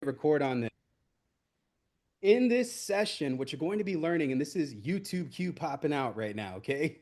record on this. In this session, what you're going to be learning, and this is YouTube Q popping out right now, okay?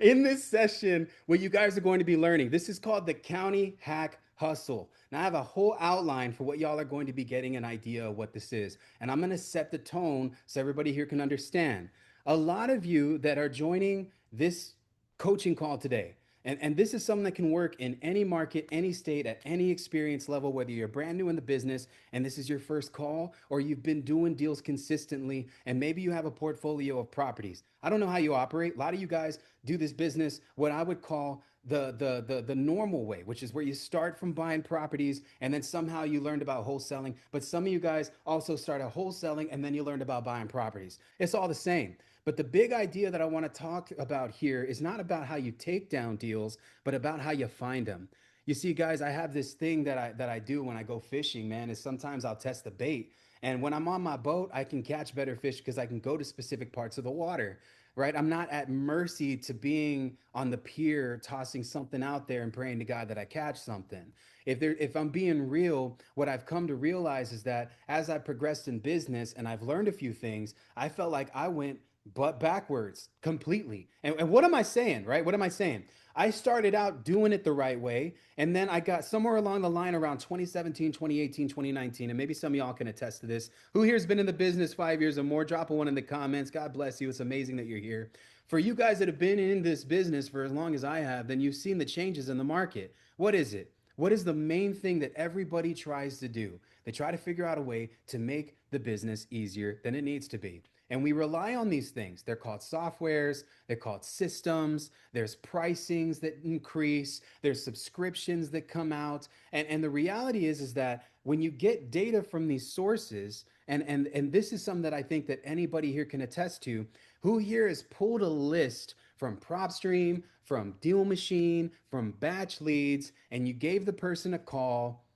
In this session, what you guys are going to be learning, this is called the County Hack Hustle. Now, I have a whole outline for what y'all are going to be getting an idea of what this is. And I'm going to set the tone so everybody here can understand. A lot of you that are joining this coaching call today, and this is something that can work in any market, any state, at any experience level, whether you're brand new in the business and this is your first call, or you've been doing deals consistently and maybe you have a portfolio of properties. I don't know how you operate. A lot of you guys do this business, what I would call the normal way, which is where you start from buying properties and then somehow you learned about wholesaling. But some of you guys also started wholesaling and then you learned about buying properties. It's all the same. But the big idea that I want to talk about here is not about how you take down deals, but about how you find them. You see, guys, I have this thing that I do when I go fishing, man, is sometimes I'll test the bait. And when I'm on my boat, I can catch better fish because I can go to specific parts of the water, right? I'm not at mercy to being on the pier tossing something out there and praying to God that I catch something. If I'm being real, what I've come to realize is that as I progressed in business and I've learned a few things, I felt like I went but backwards completely. And what am I saying, right? What am I saying? I started out doing it the right way. And then I got somewhere along the line around 2017, 2018, 2019. And maybe some of y'all can attest to this. Who here has been in the business 5 years or more? Drop a one in the comments. God bless you. It's amazing that you're here. For you guys that have been in this business for as long as I have, then you've seen the changes in the market. What is it? What is the main thing that everybody tries to do? They try to figure out a way to make the business easier than it needs to be. And we rely on these things. They're called softwares, they're called systems, there's pricings that increase, there's subscriptions that come out. And the reality is that when you get data from these sources, and this is something that I think that anybody here can attest to, who here has pulled a list from PropStream, from Deal Machine, from Batch Leads, and you gave the person a call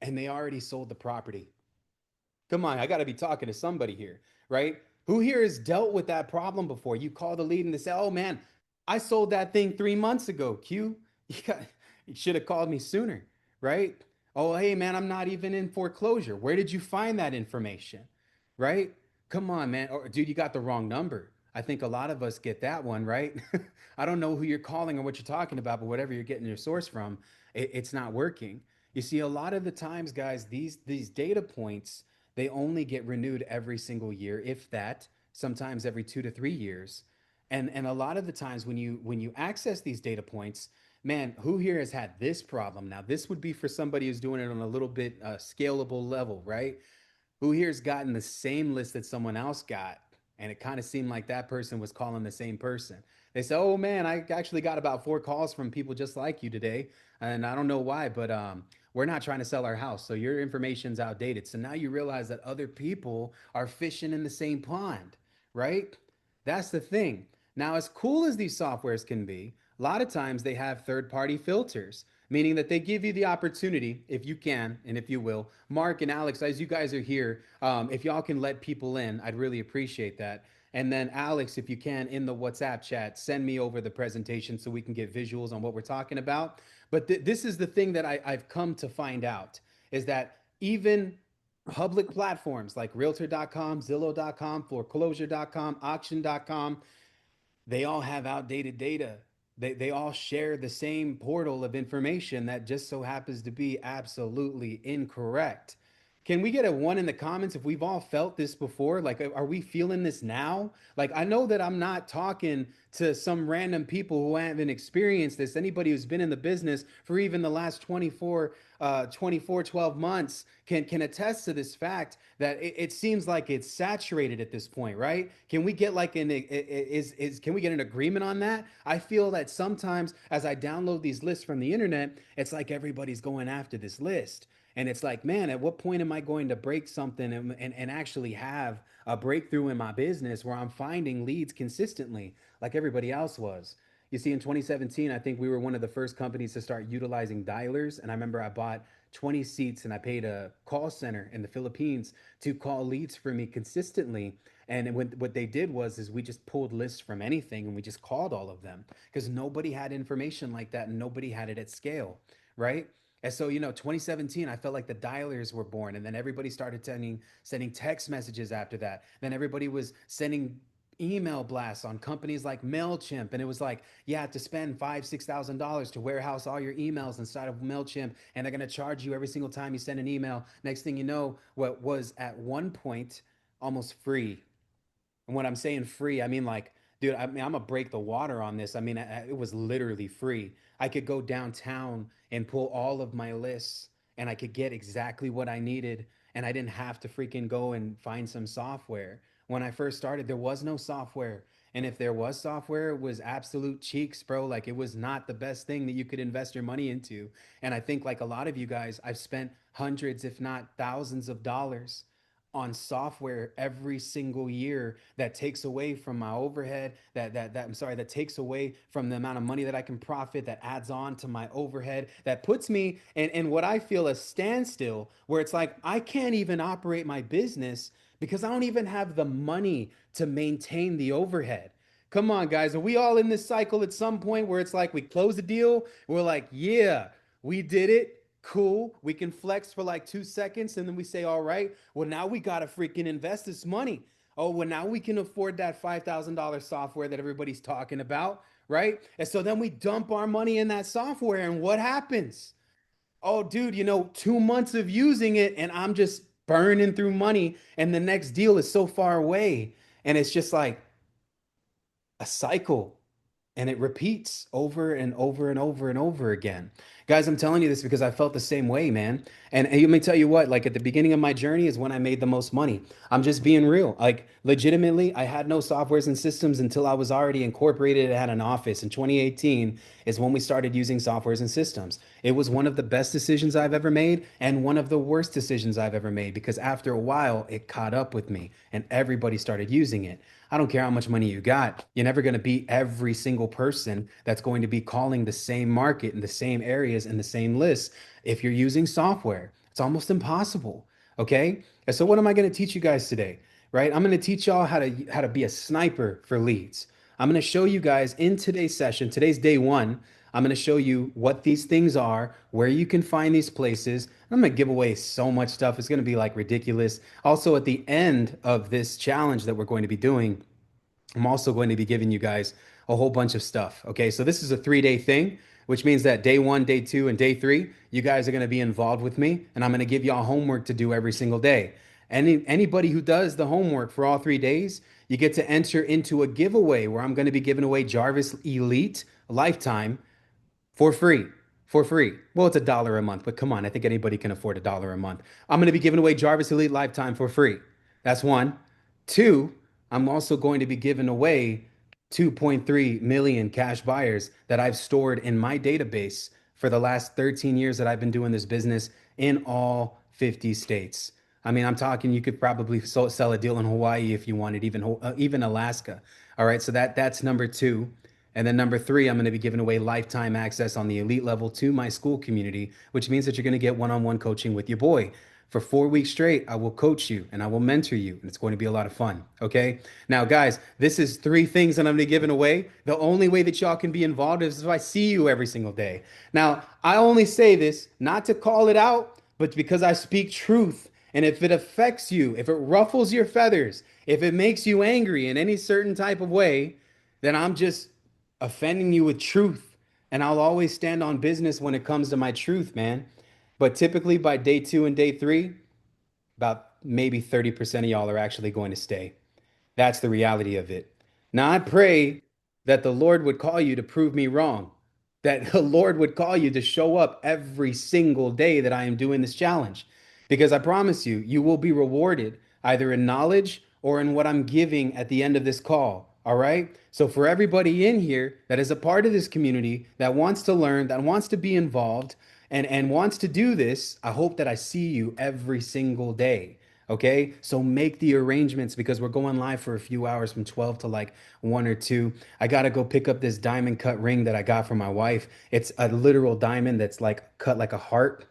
and they already sold the property? Come on, I got to be talking to somebody here, right? Who here has dealt with that problem before? You call the lead and they say, "Oh man, I sold that thing 3 months ago." Q, you, got, you should have called me sooner, right? Oh, hey man, I'm not even in foreclosure. Where did you find that information, right? Come on, man. Or, dude, you got the wrong number. I think a lot of us get that one, right? I don't know who you're calling or what you're talking about, but whatever you're getting your source from, it's not working. You see, a lot of the times, guys, these data points, they only get renewed every single year, if that, sometimes every 2 to 3 years. And a lot of the times when you access these data points, man, who here has had this problem? Now, this would be for somebody who's doing it on a little bit scalable level, right? Who here's gotten the same list that someone else got, and it kind of seemed like that person was calling the same person? They say, "Oh man, I actually got about 4 calls from people just like you today, and I don't know why, but we're not trying to sell our house, so your information's outdated." So now you realize that other people are fishing in the same pond, right? That's the thing. Now, as cool as these softwares can be, a lot of times they have third-party filters, meaning that they give you the opportunity, if you can and if you will. Mark and Alex, as you guys are here, if y'all can let people in, I'd really appreciate that. And then Alex, if you can, in the WhatsApp chat, send me over the presentation so we can get visuals on what we're talking about. But this is the thing that I've come to find out is that even public platforms like Realtor.com, Zillow.com, Foreclosure.com, Auction.com, they all have outdated data. They all share the same portal of information that just so happens to be absolutely incorrect. Can we get a one in the comments if we've all felt this before? Like, are we feeling this now? Like, I know that I'm not talking to some random people who haven't experienced this. Anybody who's been in the business for even the last 12 months can attest to this fact that it seems like it's saturated at this point, right? Can we get like can we get an agreement on that? I feel that sometimes as I download these lists from the internet, it's like everybody's going after this list. And it's like, man, at what point am I going to break something and actually have a breakthrough in my business where I'm finding leads consistently like everybody else was? You see, in 2017, I think we were one of the first companies to start utilizing dialers. And I remember I bought 20 seats and I paid a call center in the Philippines to call leads for me consistently. And what they did was is we just pulled lists from anything and we just called all of them because nobody had information like that and nobody had it at scale, right? And so, 2017, I felt like the dialers were born, and then everybody started sending text messages after that. Then everybody was sending email blasts on companies like Mailchimp, and it was like you had to spend $5,000, $6,000 to warehouse all your emails inside of Mailchimp, and they're gonna charge you every single time you send an email. Next thing you know, what was at one point almost free, and when I'm saying free, I mean like, dude, I mean, I'm gonna break the water on this. I mean, it was literally free. I could go downtown and pull all of my lists and I could get exactly what I needed. And I didn't have to freaking go and find some software. When I first started, there was no software. And if there was software, it was absolute cheeks, bro. Like it was not the best thing that you could invest your money into. And I think, like a lot of you guys, I've spent hundreds, if not thousands of dollars on software every single year that takes away from my overhead, that I'm sorry, that takes away from the amount of money that I can profit, that adds on to my overhead, that puts me in what I feel a standstill, where it's like I can't even operate my business because I don't even have the money to maintain the overhead. Come on, guys. Are we all in this cycle at some point where it's like we close a deal, we're like, yeah, we did it. Cool. We can flex for like 2 seconds and then we say, all right, well, now we got to freaking invest this money. Oh, well, now we can afford that $5,000 software that everybody's talking about, right? And so then we dump our money in that software, and what happens? Oh, dude, 2 months of using it, and I'm just burning through money, and the next deal is so far away. And it's just like a cycle, and it repeats over and over and over and over again. Guys, I'm telling you this because I felt the same way, man. And let me tell you what, like at the beginning of my journey is when I made the most money. I'm just being real. Like legitimately, I had no softwares and systems until I was already incorporated at an office. In 2018 is when we started using softwares and systems. It was one of the best decisions I've ever made and one of the worst decisions I've ever made, because after a while it caught up with me and everybody started using it. I don't care how much money you got. You're never going to beat every single person that's going to be calling the same market in the same areas and the same lists if you're using software. It's almost impossible. Okay. And so what am I going to teach you guys today? Right? I'm going to teach y'all how to be a sniper for leads. I'm going to show you guys in today's session. Today's day one. I'm going to show you what these things are, where you can find these places. I'm going to give away so much stuff. It's going to be like ridiculous. Also, at the end of this challenge that we're going to be doing, I'm also going to be giving you guys a whole bunch of stuff. Okay, so this is a 3 day thing, which means that day one, day two, and day three, you guys are going to be involved with me, and I'm going to give y'all homework to do every single day. Anybody who does the homework for all 3 days, you get to enter into a giveaway where I'm going to be giving away Jarvis Elite Lifetime for free. For free. Well, it's $1 a month, but come on, I think anybody can afford $1 a month. I'm going to be giving away Jarvis Elite Lifetime for free. That's one. Two, I'm also going to be giving away 2.3 million cash buyers that I've stored in my database for the last 13 years that I've been doing this business in all 50 states. I mean, I'm talking you could probably sell a deal in Hawaii if you wanted, even Alaska. All right, so that's number two. And then number three, I'm going to be giving away lifetime access on the elite level to my school community, which means that you're going to get one-on-one coaching with your boy. For 4 weeks straight, I will coach you and I will mentor you, and it's going to be a lot of fun. Okay. Now, guys, this is three things that I'm going to be giving away. The only way that y'all can be involved is if I see you every single day. Now, I only say this not to call it out, but because I speak truth. And if it affects you, if it ruffles your feathers, if it makes you angry in any certain type of way, then I'm just offending you with truth. And I'll always stand on business when it comes to my truth, man. But typically by day two and day three, about maybe 30% of y'all are actually going to stay. That's the reality of it. Now, I pray that the Lord would call you to prove me wrong, that the Lord would call you to show up every single day that I am doing this challenge. Because I promise you, you will be rewarded either in knowledge or in what I'm giving at the end of this call. All right. So, for everybody in here that is a part of this community that wants to learn, that wants to be involved, and wants to do this, I hope that I see you every single day. Okay, so make the arrangements because we're going live for a few hours from 12 to like 1 or 2. I got to go pick up this diamond cut ring that I got for my wife. It's a literal diamond that's like cut like a heart,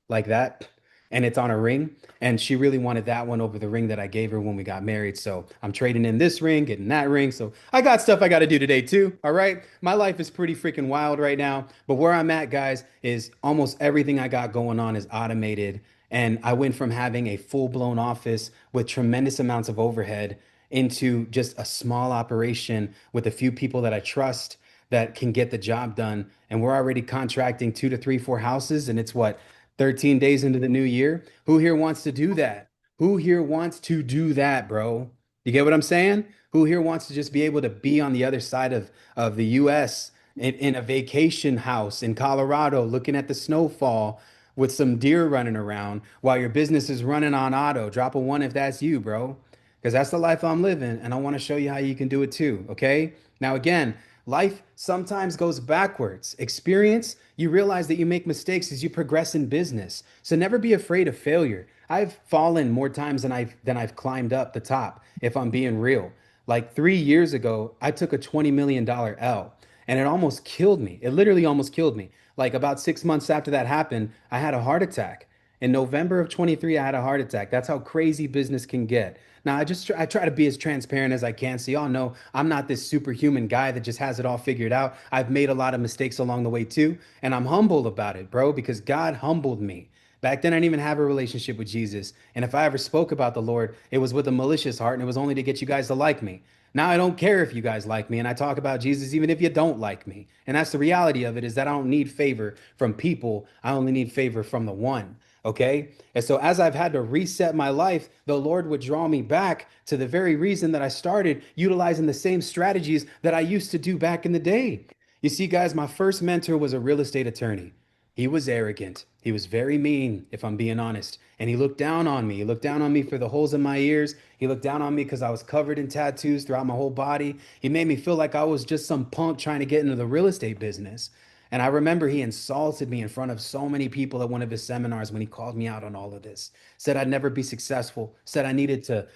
like that. and it's on a ring. And she really wanted that one over the ring that I gave her when we got married. So I'm trading in this ring, getting that ring. So I got stuff I got to do today too. All right. My life is pretty freaking wild right now. But where I'm at, guys, is almost everything I got going on is automated. And I went from having a full blown office with tremendous amounts of overhead into just a small operation with a few people that I trust that can get the job done. And we're already contracting 2 to 3, 4 houses. And it's what, 13 days into the new year? Who here wants to do that? Who here wants to do that, bro? You get what I'm saying? Who here wants to just be able to be on the other side of the US in a vacation house in Colorado looking at the snowfall with some deer running around while your business is running on auto? Drop a one if that's you, bro. Because that's the life I'm living, and I want to show you how you can do it too. Okay. Now, again, life sometimes goes backwards. Experience, you realize that you make mistakes as you progress in business. So never be afraid of failure. I've fallen more times than I've climbed up the top, if I'm being real. Like 3 years ago, I took a $20 million L and it almost killed me. It literally almost killed me. Like about 6 months after that happened, I had a heart attack. In November of 23, I had a heart attack. That's how crazy business can get. Now, I try to be as transparent as I can, so y'all know I'm not this superhuman guy that just has it all figured out. I've made a lot of mistakes along the way too, and I'm humble about it, bro, because God humbled me. Back then, I didn't even have a relationship with Jesus, and if I ever spoke about the Lord, it was with a malicious heart, and it was only to get you guys to like me. Now I don't care if you guys like me, and I talk about Jesus even if you don't like me. And that's the reality of it, is that I don't need favor from people. I only need favor from the one. Okay. And so as I've had to reset my life, the Lord would draw me back to the very reason that I started utilizing the same strategies that I used to do back in the day. You see, guys, my first mentor was a real estate attorney. He was arrogant. He was very mean, if I'm being honest. And he looked down on me. He looked down on me for the holes in my ears. He looked down on me because I was covered in tattoos throughout my whole body. He made me feel like I was just some punk trying to get into the real estate business. And I remember he insulted me in front of so many people at one of his seminars when he called me out on all of this. Said I'd never be successful, said I needed to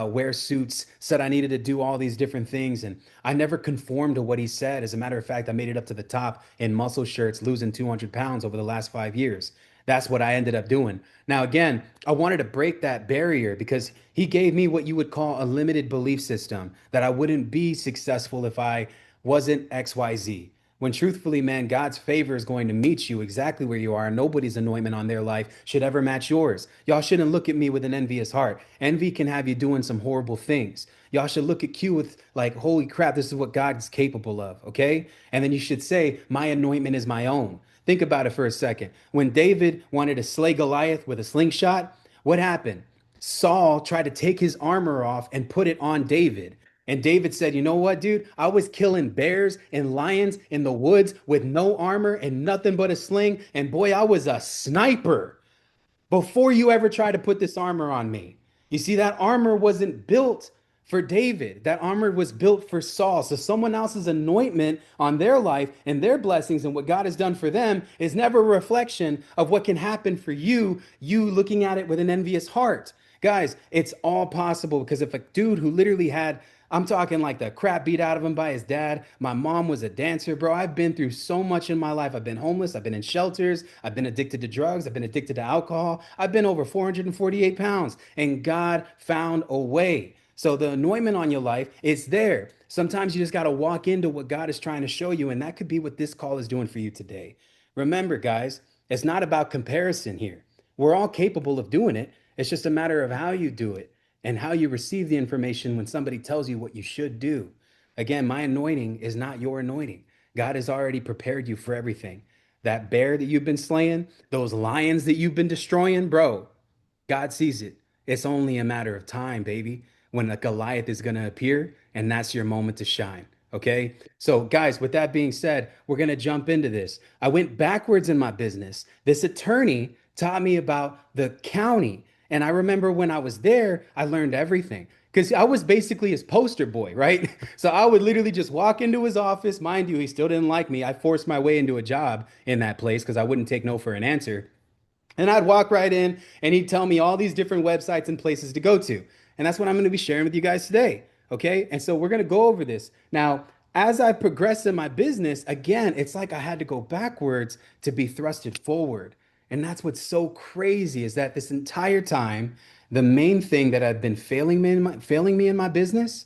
wear suits, said I needed to do all these different things. And I never conformed to what he said. As a matter of fact, I made it up to the top in muscle shirts, losing 200 pounds over the last 5 years. That's what I ended up doing. Now, again, I wanted to break that barrier because he gave me what you would call a limited belief system, that I wouldn't be successful if I wasn't XYZ. When truthfully, man, God's favor is going to meet you exactly where you are. Nobody's anointment on their life should ever match yours. Y'all shouldn't look at me with an envious heart. Envy can have you doing some horrible things. Y'all should look at Q with like, holy crap, this is what God is capable of, okay? And then you should say, my anointment is my own. Think about it for a second. When David wanted to slay Goliath with a slingshot, what happened? Saul tried to take his armor off and put it on David. And David said, you know what, dude? I was killing bears and lions in the woods with no armor and nothing but a sling. And boy, I was a sniper before you ever try to put this armor on me. You see, that armor wasn't built for David. That armor was built for Saul. So someone else's anointment on their life and their blessings and what God has done for them is never a reflection of what can happen for you, you looking at it with an envious heart. Guys, it's all possible, because if a dude who literally had, I'm talking like the crap beat out of him by his dad. My mom was a dancer, bro. I've been through so much in my life. I've been homeless. I've been in shelters. I've been addicted to drugs. I've been addicted to alcohol. I've been over 448 pounds, and God found a way. So the anointment on your life, it's there. Sometimes you just got to walk into what God is trying to show you, and that could be what this call is doing for you today. Remember, guys, it's not about comparison here. We're all capable of doing it. It's just a matter of how you do it and how you receive the information when somebody tells you what you should do. Again, my anointing is not your anointing. God has already prepared you for everything. That bear that you've been slaying, those lions that you've been destroying, bro, God sees it. It's only a matter of time, baby, when a Goliath is going to appear, and that's your moment to shine. Okay. So, guys, with that being said, we're going to jump into this. I went backwards in my business. This attorney taught me about the county. And I remember when I was there, I learned everything because I was basically his poster boy, right? So I would literally just walk into his office. Mind you, he still didn't like me. I forced my way into a job in that place because I wouldn't take no for an answer. And I'd walk right in and he'd tell me all these different websites and places to go to. And that's what I'm going to be sharing with you guys today. Okay. And so we're going to go over this. Now, as I progress in my business, again, it's like I had to go backwards to be thrusted forward. And that's what's so crazy is that this entire time, the main thing that had been failing me in my business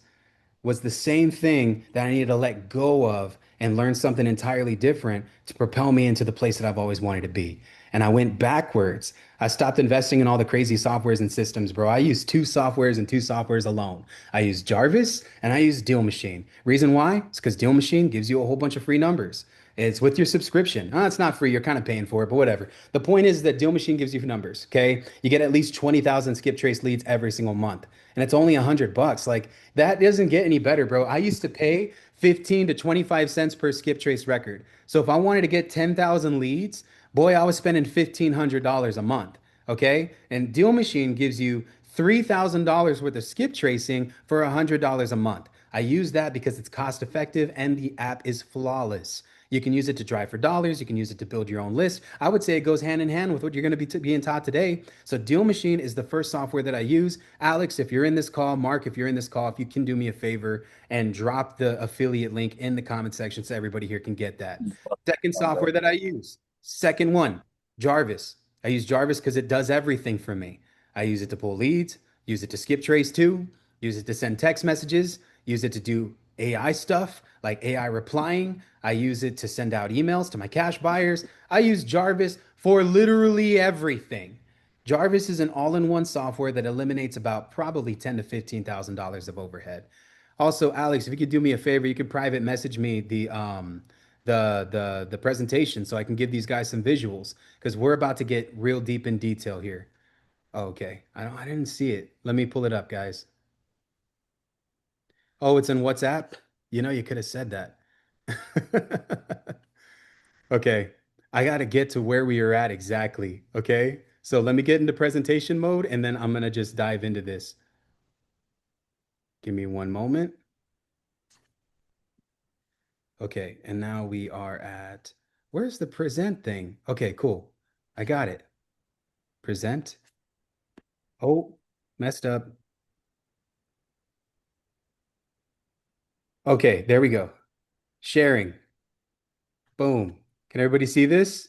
was the same thing that I needed to let go of and learn something entirely different to propel me into the place that I've always wanted to be. And I went backwards. I stopped investing in all the crazy softwares and systems, bro. I use two softwares alone. I use Jarvis and I use Deal Machine. Reason why? It's because Deal Machine gives you a whole bunch of free numbers. It's with your subscription. Oh, it's not free. You're kind of paying for it, but whatever. The point is that Deal Machine gives you numbers. Okay. You get at least 20,000 skip trace leads every single month. And it's only $100. Like that doesn't get any better, bro. I used to pay 15 to 25 cents per skip trace record. So if I wanted to get 10,000 leads, boy, I was spending $1,500 a month. Okay. And Deal Machine gives you $3,000 worth of skip tracing for $100 a month. I use that because it's cost effective and the app is flawless. You can use it to drive for dollars. You can use it to build your own list. I would say it goes hand in hand with what you're going to be being taught today. So Deal Machine is the first software that I use. Alex, if you're in this call, Mark, if you're in this call, if you can do me a favor and drop the affiliate link in the comment section so everybody here can get that. Second software that I use, second one, Jarvis. I use Jarvis because it does everything for me. I use it to pull leads, use it to skip trace too, use it to send text messages, use it to do AI stuff like AI replying. I use it to send out emails to my cash buyers. I use Jarvis for literally everything. Jarvis is an all-in-one software that eliminates about probably ten to $15,000 of overhead. Also, Alex, if you could do me a favor, you could private message me the presentation so I can give these guys some visuals because we're about to get real deep in detail here. Oh, okay. I didn't see it. Let me pull it up, guys. Oh, it's in WhatsApp? You know, you could have said that. Okay. I got to get to where we are at exactly. Okay. So let me get into presentation mode and then I'm going to just dive into this. Give me one moment. Okay. And now we are at, where's the present thing? Okay, cool. I got it. Present. Oh, messed up. Okay. There we go. Sharing. Boom. Can everybody see this?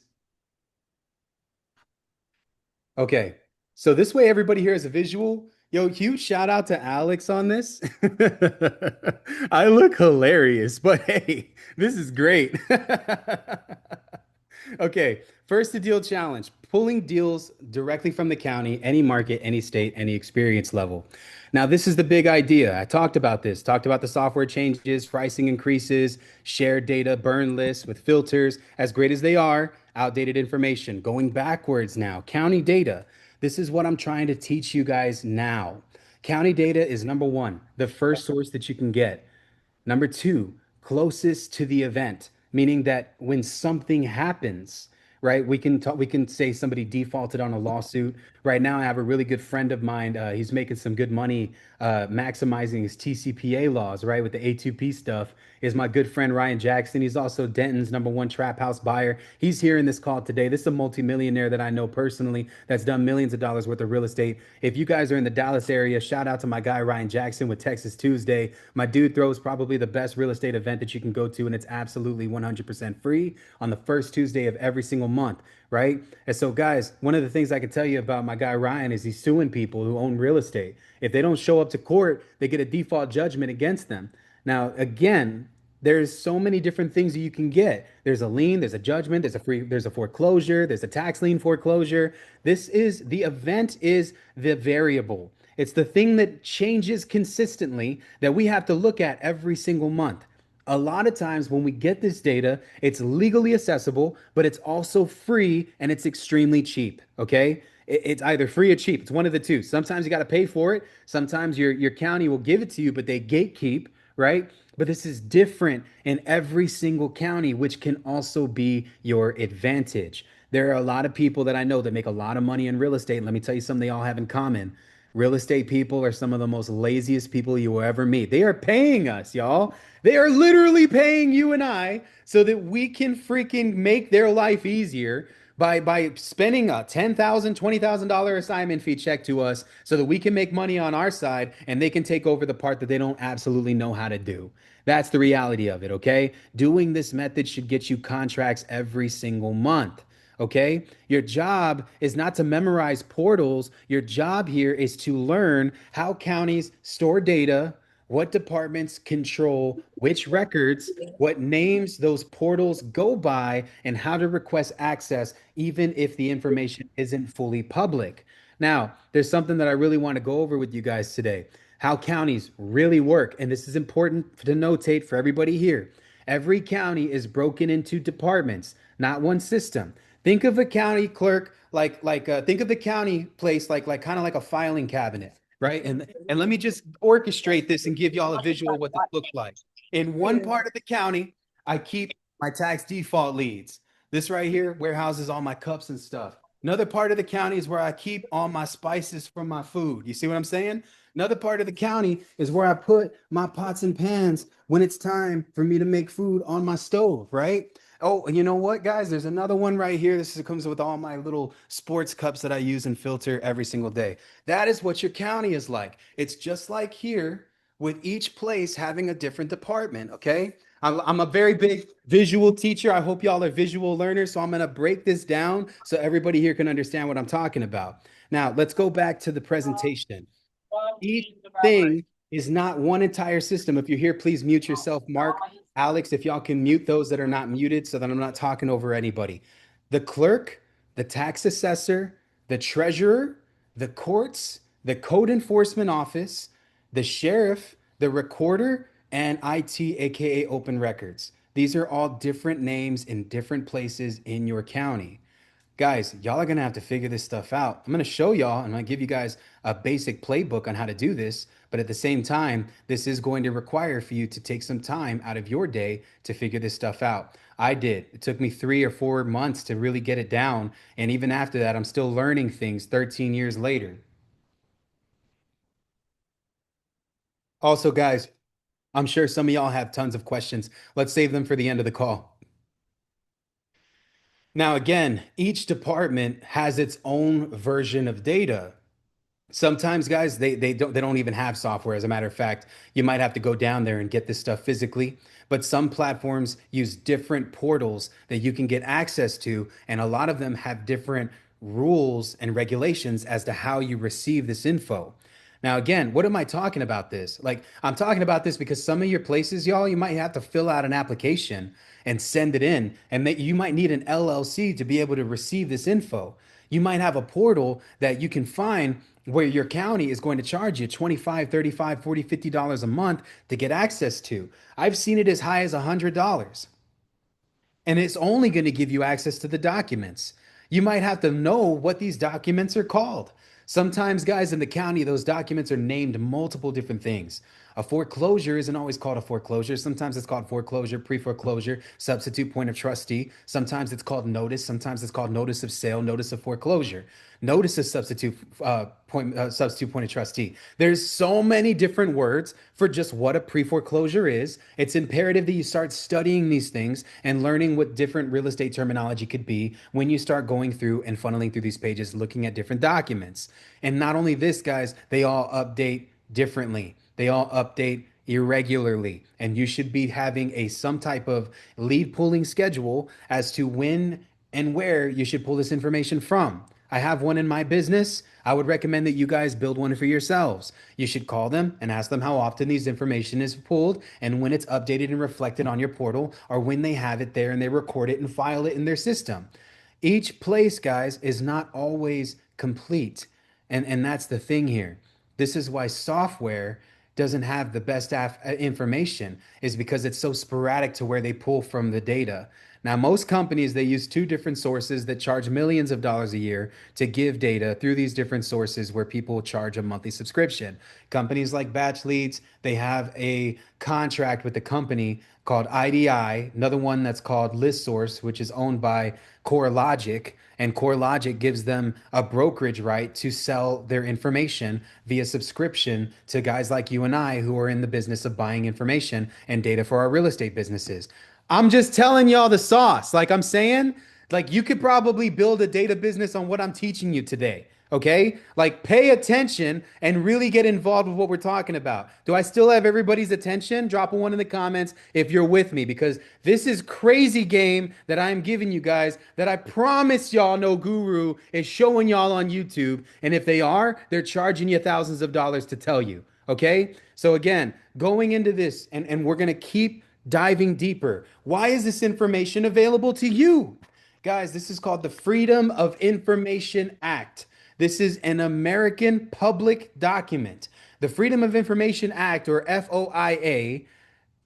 Okay. So this way everybody here has a visual. Yo, huge shout out to Alex on this. I look hilarious, but hey, this is great. Okay, first to deal challenge, pulling deals directly from the county, any market, any state, any experience level. Now, this is the big idea. I talked about this, talked about the software changes, pricing increases, shared data, burn lists with filters, as great as they are, outdated information, going backwards now, county data. This is what I'm trying to teach you guys now. County data is number one, the first source that you can get. Number two, closest to the event, meaning that when something happens, right, we can say somebody defaulted on a lawsuit. Right now, I have a really good friend of mine. He's making some good money, maximizing his TCPA laws, right, with the A2P stuff. Is my good friend Ryan Jackson. He's also Denton's number one trap house buyer. He's here in this call today. This is a multimillionaire that I know personally that's done millions of dollars worth of real estate. If you guys are in the Dallas area, shout out to my guy Ryan Jackson with Texas Tuesday. My dude throws probably the best real estate event that you can go to, and it's absolutely 100% free on the first Tuesday of every single month, right? And so, guys, one of the things I can tell you about my guy Ryan is he's suing people who own real estate. If they don't show up to court, they get a default judgment against them. Now, again, there's so many different things that you can get. There's a lien, there's a judgment, there's a foreclosure, there's a tax lien foreclosure. This is the event is the variable. It's the thing that changes consistently that we have to look at every single month. A lot of times when we get this data, it's legally accessible, but it's also free and it's extremely cheap. Okay. It's either free or cheap. It's one of the two. Sometimes you got to pay for it. Sometimes your county will give it to you, but they gatekeep, right? But this is different in every single county, which can also be your advantage. There are a lot of people that I know that make a lot of money in real estate. Let me tell you something they all have in common. Real estate people are some of the most laziest people you will ever meet. They are paying us, y'all. They are literally paying you and I so that we can freaking make their life easier by spending a $10,000, $20,000 assignment fee check to us so that we can make money on our side and they can take over the part that they don't absolutely know how to do. That's the reality of it, okay? Doing this method should get you contracts every single month. Okay. Your job is not to memorize portals. Your job here is to learn how counties store data, what departments control which records, what names those portals go by, and how to request access, even if the information isn't fully public. Now, there's something that I really want to go over with you guys today, how counties really work. And this is important to notate for everybody here. Every county is broken into departments, not one system. Think of a county clerk think of the county place like kind of like a filing cabinet, right? And let me just orchestrate this and give y'all a visual of what this looks like. In one part of the county, I keep my tax default leads. This right here warehouses all my cups and stuff. Another part of the county is where I keep all my spices from my food. You see what I'm saying? Another part of the county is where I put my pots and pans when it's time for me to make food on my stove, right? Oh, and you know what, guys? There's another one right here. Comes with all my little sports cups that I use and filter every single day. That is what your county is like. It's just like here, with each place having a different department, okay? I'm a very big visual teacher. I hope y'all are visual learners. So I'm going to break this down so everybody here can understand what I'm talking about. Now, let's go back to the presentation. Each thing is not one entire system. If you're here, please mute yourself. Mark, Alex, if y'all can mute those that are not muted so that I'm not talking over anybody. The clerk, the tax assessor, the treasurer, the courts, the code enforcement office, the sheriff, the recorder, and IT, aka open records. These are all different names in different places in your county. Guys, y'all are gonna have to figure this stuff out. I'm gonna show y'all and I'm gonna give you guys a basic playbook on how to do this. But at the same time, this is going to require for you to take some time out of your day to figure this stuff out. I did. It took me 3 or 4 months to really get it down. And even after that, I'm still learning things 13 years later. Also, guys, I'm sure some of y'all have tons of questions. Let's save them for the end of the call. Now, again, each department has its own version of data. Sometimes, guys, they don't even have software. As a matter of fact, you might have to go down there and get this stuff physically. But some platforms use different portals that you can get access to, and a lot of them have different rules and regulations as to how you receive this info. Now, again, what am I talking about this? Like, I'm talking about this because some of your places, y'all, you might have to fill out an application and send it in, and that you might need an LLC to be able to receive this info. You might have a portal that you can find where your county is going to charge you 25, 35, 40, $50 a month to get access to. I've seen it as high as $100, and it's only going to give you access to the documents. You might have to know what these documents are called. Sometimes, guys, in the county, those documents are named multiple different things. A foreclosure isn't always called a foreclosure. Sometimes it's called foreclosure, pre-foreclosure, substitute point of trustee. Sometimes it's called notice. Sometimes it's called notice of sale, notice of foreclosure, notice of substitute point of trustee. There's so many different words for just what a pre-foreclosure is. It's imperative that you start studying these things and learning what different real estate terminology could be when you start going through and funneling through these pages, looking at different documents. And not only this, guys, they all update differently. They all update irregularly, and you should be having a some type of lead pulling schedule as to when and where you should pull this information from. I have one in my business. I would recommend that you guys build one for yourselves. You should call them and ask them how often these information is pulled and when it's updated and reflected on your portal, or when they have it there and they record it and file it in their system. Each place, guys, is not always complete. And that's the thing here. This is why software doesn't have the best information, is because it's so sporadic to where they pull from the data. Now, most companies, they use two different sources that charge millions of dollars a year to give data through these different sources where people charge a monthly subscription. Companies like Batch Leads, they have a contract with the company called IDI, another one that's called ListSource, which is owned by CoreLogic, and CoreLogic gives them a brokerage right to sell their information via subscription to guys like you and I who are in the business of buying information and data for our real estate businesses. I'm just telling y'all the sauce. Like I'm saying, like you could probably build a data business on what I'm teaching you today. Okay? Like, pay attention and really get involved with what we're talking about. Do I still have everybody's attention? Drop a one in the comments if you're with me, because this is crazy game that I'm giving you guys that I promise y'all no guru is showing y'all on YouTube. And if they are, they're charging you thousands of dollars to tell you. Okay? So, again, going into this, and we're going to keep diving deeper. Why is this information available to you? Guys, this is called the Freedom of Information Act. This is an American public document. The Freedom of Information Act, or FOIA,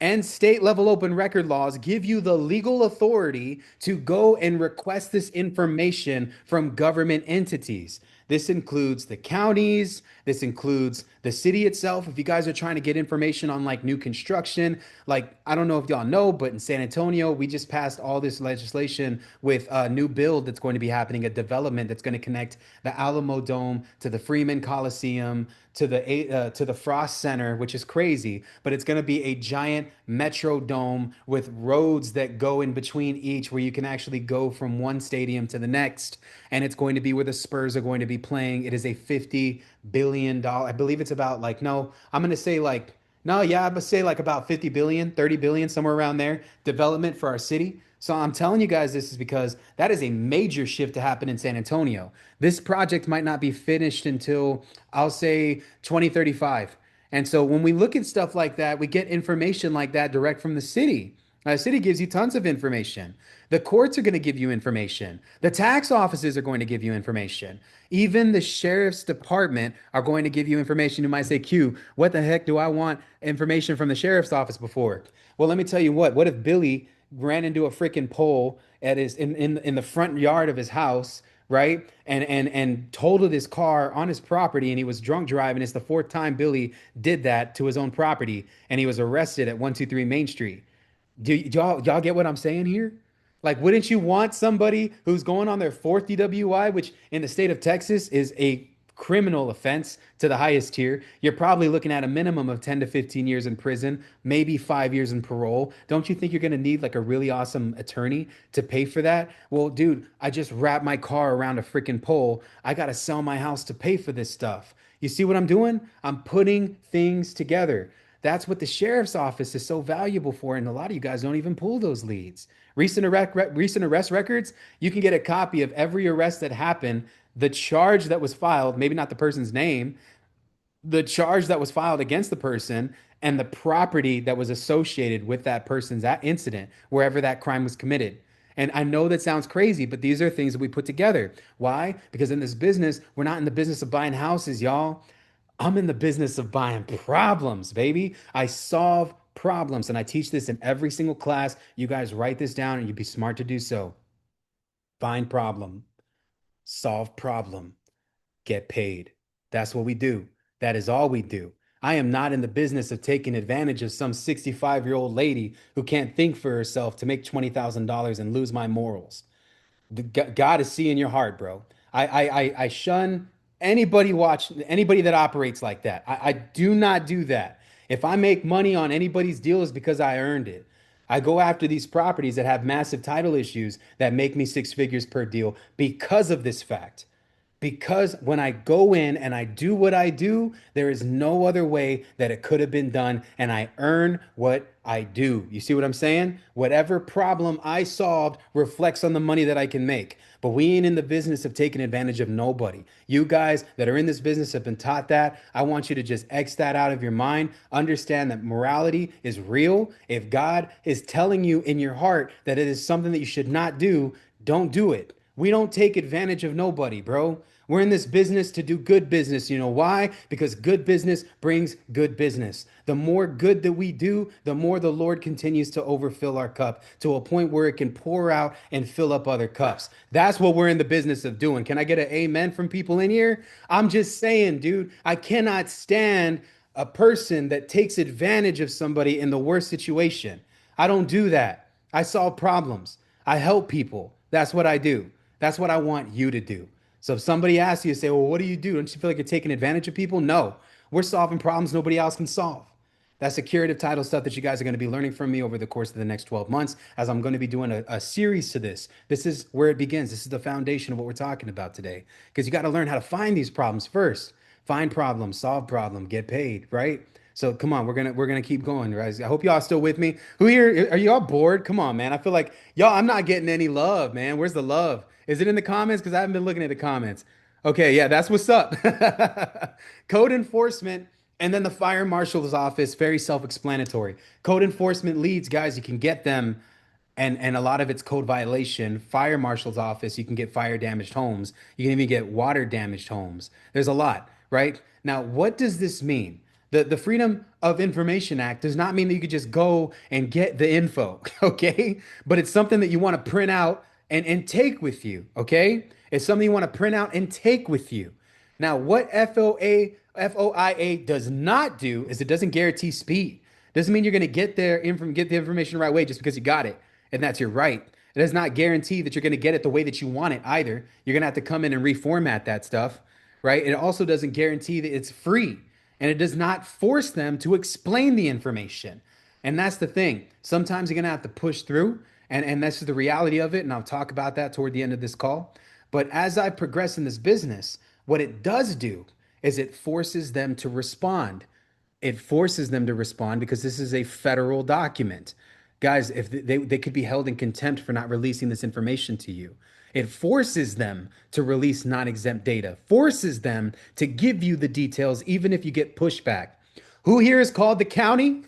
and state level open record laws give you the legal authority to go and request this information from government entities. This includes the counties, this includes the city itself. If you guys are trying to get information on like new construction, like I don't know if y'all know, but in San Antonio, we just passed all this legislation with a new build that's going to be happening, a development that's going to connect the Alamo Dome to the Freeman Coliseum to the Frost Center, which is crazy, but it's going to be a giant metro dome with roads that go in between each, where you can actually go from one stadium to the next, and it's going to be where the Spurs are going to be playing. It is a $50 billion, I believe it's about like, no, I'm going to say like, no, yeah, I'm gonna say like about 50 billion, 30 billion, somewhere around there, development for our city. So I'm telling you guys this is because that is a major shift to happen in San Antonio. This project might not be finished until I'll say 2035. And so when we look at stuff like that, we get information like that direct from the city. The city gives you tons of information. The courts are going to give you information. The tax offices are going to give you information. Even the sheriff's department are going to give you information. You might say, Q, what the heck do I want information from the sheriff's office before? Well, let me tell you what. What if Billy ran into a freaking pole at his in the front yard of his house, right? And totaled his car on his property, and he was drunk driving. It's the fourth time Billy did that to his own property, and he was arrested at 123 Main Street. Do y'all get what I'm saying here? Like, wouldn't you want somebody who's going on their fourth DWI, which in the state of Texas is a criminal offense to the highest tier? You're probably looking at a minimum of 10 to 15 years in prison, maybe 5 years in parole. Don't you think you're going to need like a really awesome attorney to pay for that? Well, dude, I just wrapped my car around a freaking pole. I got to sell my house to pay for this stuff. You see what I'm doing? I'm putting things together. That's what the sheriff's office is so valuable for. And a lot of you guys don't even pull those leads. Recent arrest records, you can get a copy of every arrest that happened, the charge that was filed, maybe not the person's name, the charge that was filed against the person, and the property that was associated with that person's that incident, wherever that crime was committed. And I know that sounds crazy, but these are things that we put together. Why? Because in this business, we're not in the business of buying houses, y'all. I'm in the business of buying problems, baby. I solve problems, and I teach this in every single class. You guys write this down, and you'd be smart to do so. Find problem, solve problem, get paid. That's what we do. That is all we do. I am not in the business of taking advantage of some 65-year-old lady who can't think for herself to make $20,000 and lose my morals. God is seeing your heart, bro. I shun anybody that operates like that. I do not do that. If I make money on anybody's deal, is because I earned it. I go after these properties that have massive title issues that make me six figures per deal because of this fact. Because when I go in and I do what I do, there is no other way that it could have been done. And I earn what I do. You see what I'm saying? Whatever problem I solved reflects on the money that I can make. But we ain't in the business of taking advantage of nobody. You guys that are in this business have been taught that. I want you to just X that out of your mind. Understand that morality is real. If God is telling you in your heart that it is something that you should not do, don't do it. We don't take advantage of nobody, bro. We're in this business to do good business. You know why? Because good business brings good business. The more good that we do, the more the Lord continues to overfill our cup to a point where it can pour out and fill up other cups. That's what we're in the business of doing. Can I get an amen from people in here? I'm just saying, dude, I cannot stand a person that takes advantage of somebody in the worst situation. I don't do that. I solve problems. I help people. That's what I do. That's what I want you to do. So if somebody asks you, say, well, what do you do? Don't you feel like you're taking advantage of people? No, we're solving problems nobody else can solve. That's the curative title stuff that you guys are going to be learning from me over the course of the next 12 months, as I'm going to be doing a series to this. This is where it begins. This is the foundation of what we're talking about today. Because you got to learn how to find these problems first. Find problem, solve problem, get paid, right? So come on, we're gonna keep going, guys. I hope y'all still with me. Who here are y'all bored? Come on, man. I feel like y'all, I'm not getting any love, man. Where's the love? Is it in the comments? Because I haven't been looking at the comments. Okay, yeah, that's what's up. Code enforcement and then the fire marshal's office, very self-explanatory. Code enforcement leads, guys, you can get them, and a lot of it's code violation. Fire marshal's office, you can get fire damaged homes. You can even get water damaged homes. There's a lot, right? Now, what does this mean? The Freedom of Information Act does not mean that you could just go and get the info, okay? But it's something that you want to print out and take with you, okay? It's something you want to print out and take with you. Now, what FOIA does not do is it doesn't guarantee speed. Doesn't mean you're going to get the information the right way just because you got it and that's your right. It does not guarantee that you're going to get it the way that you want it either. You're going to have to come in and reformat that stuff, right? It also doesn't guarantee that it's free, and it does not force them to explain the information. And that's the thing. Sometimes you're going to have to push through, and that's the reality of it. And I'll talk about that toward the end of this call. But as I progress in this business, what it does do is it forces them to respond. It forces them to respond because this is a federal document. Guys, if they could be held in contempt for not releasing this information to you. It forces them to release non-exempt data, forces them to give you the details, even if you get pushback. Who here is called the county?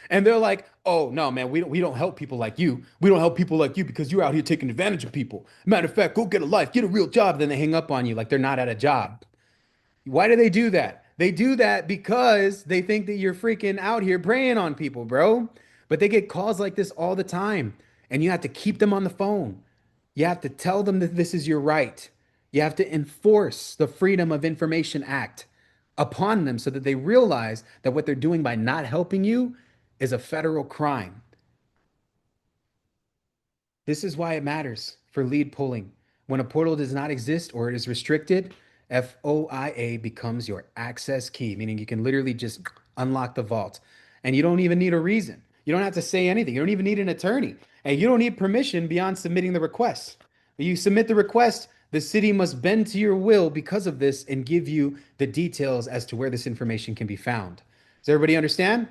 And they're like, oh, no, man, we don't help people like you. We don't help people like you because you're out here taking advantage of people. Matter of fact, go get a life, get a real job. Then they hang up on you like they're not at a job. Why do they do that? They do that because they think that you're freaking out here preying on people, bro. But they get calls like this all the time, and you have to keep them on the phone. You have to tell them that this is your right. You have to enforce the Freedom of Information Act upon them so that they realize that what they're doing by not helping you is a federal crime. This is why it matters for lead pulling. When a portal does not exist or it is restricted, FOIA becomes your access key, meaning you can literally just unlock the vault. And you don't even need a reason. You don't have to say anything. You don't even need an attorney. And you don't need permission beyond submitting the request. You submit the request, the city must bend to your will because of this and give you the details as to where this information can be found. Does everybody understand?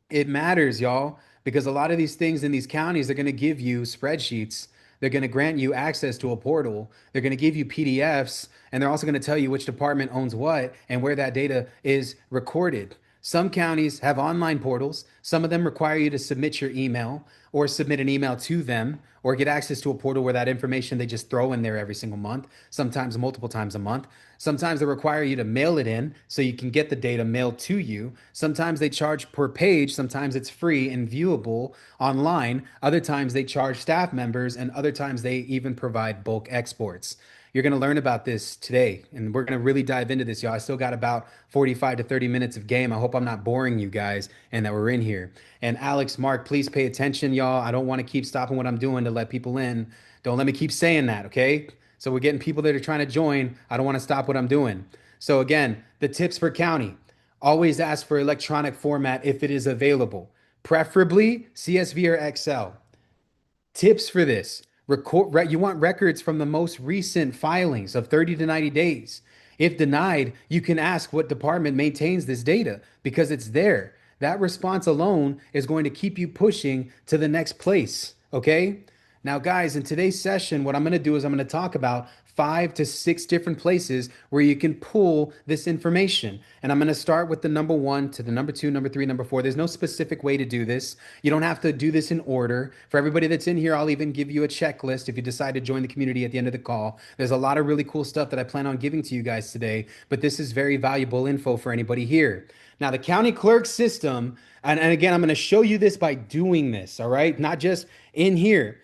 It matters, y'all, because a lot of these things in these counties, they're going to give you spreadsheets. They're going to grant you access to a portal. They're going to give you PDFs, and they're also going to tell you which department owns what and where that data is recorded. Some counties have online portals. Some of them require you to submit your email or submit an email to them or get access to a portal where that information they just throw in there every single month, sometimes multiple times a month. Sometimes they require you to mail it in so you can get the data mailed to you. Sometimes they charge per page. Sometimes it's free and viewable online. Other times they charge staff members, and other times they even provide bulk exports. You're going to learn about this today, and we're going to really dive into this, y'all. I still got about 45 to 30 minutes of game. I hope I'm not boring you guys and that we're in here. And Alex, Mark, please pay attention, y'all. I don't want to keep stopping what I'm doing to let people in. Don't let me keep saying that, okay? So we're getting people that are trying to join. I don't want to stop what I'm doing. So again, the tips for county. Always ask for electronic format if it is available, preferably CSV or Excel. Tips for this. You want records from the most recent filings of 30 to 90 days. If denied, you can ask what department maintains this data because it's there. That response alone is going to keep you pushing to the next place. Okay? Now, guys, in today's session, what I'm going to do is I'm going to talk about 5 to 6 different places where you can pull this information. And I'm going to start with the number 1 to the number 2, number 3, number 4. There's no specific way to do this. You don't have to do this in order. For everybody that's in here, I'll even give you a checklist if you decide to join the community at the end of the call. There's a lot of really cool stuff that I plan on giving to you guys today, but this is very valuable info for anybody here. Now, the county clerk system, and again, I'm going to show you this by doing this, all right? Not just in here.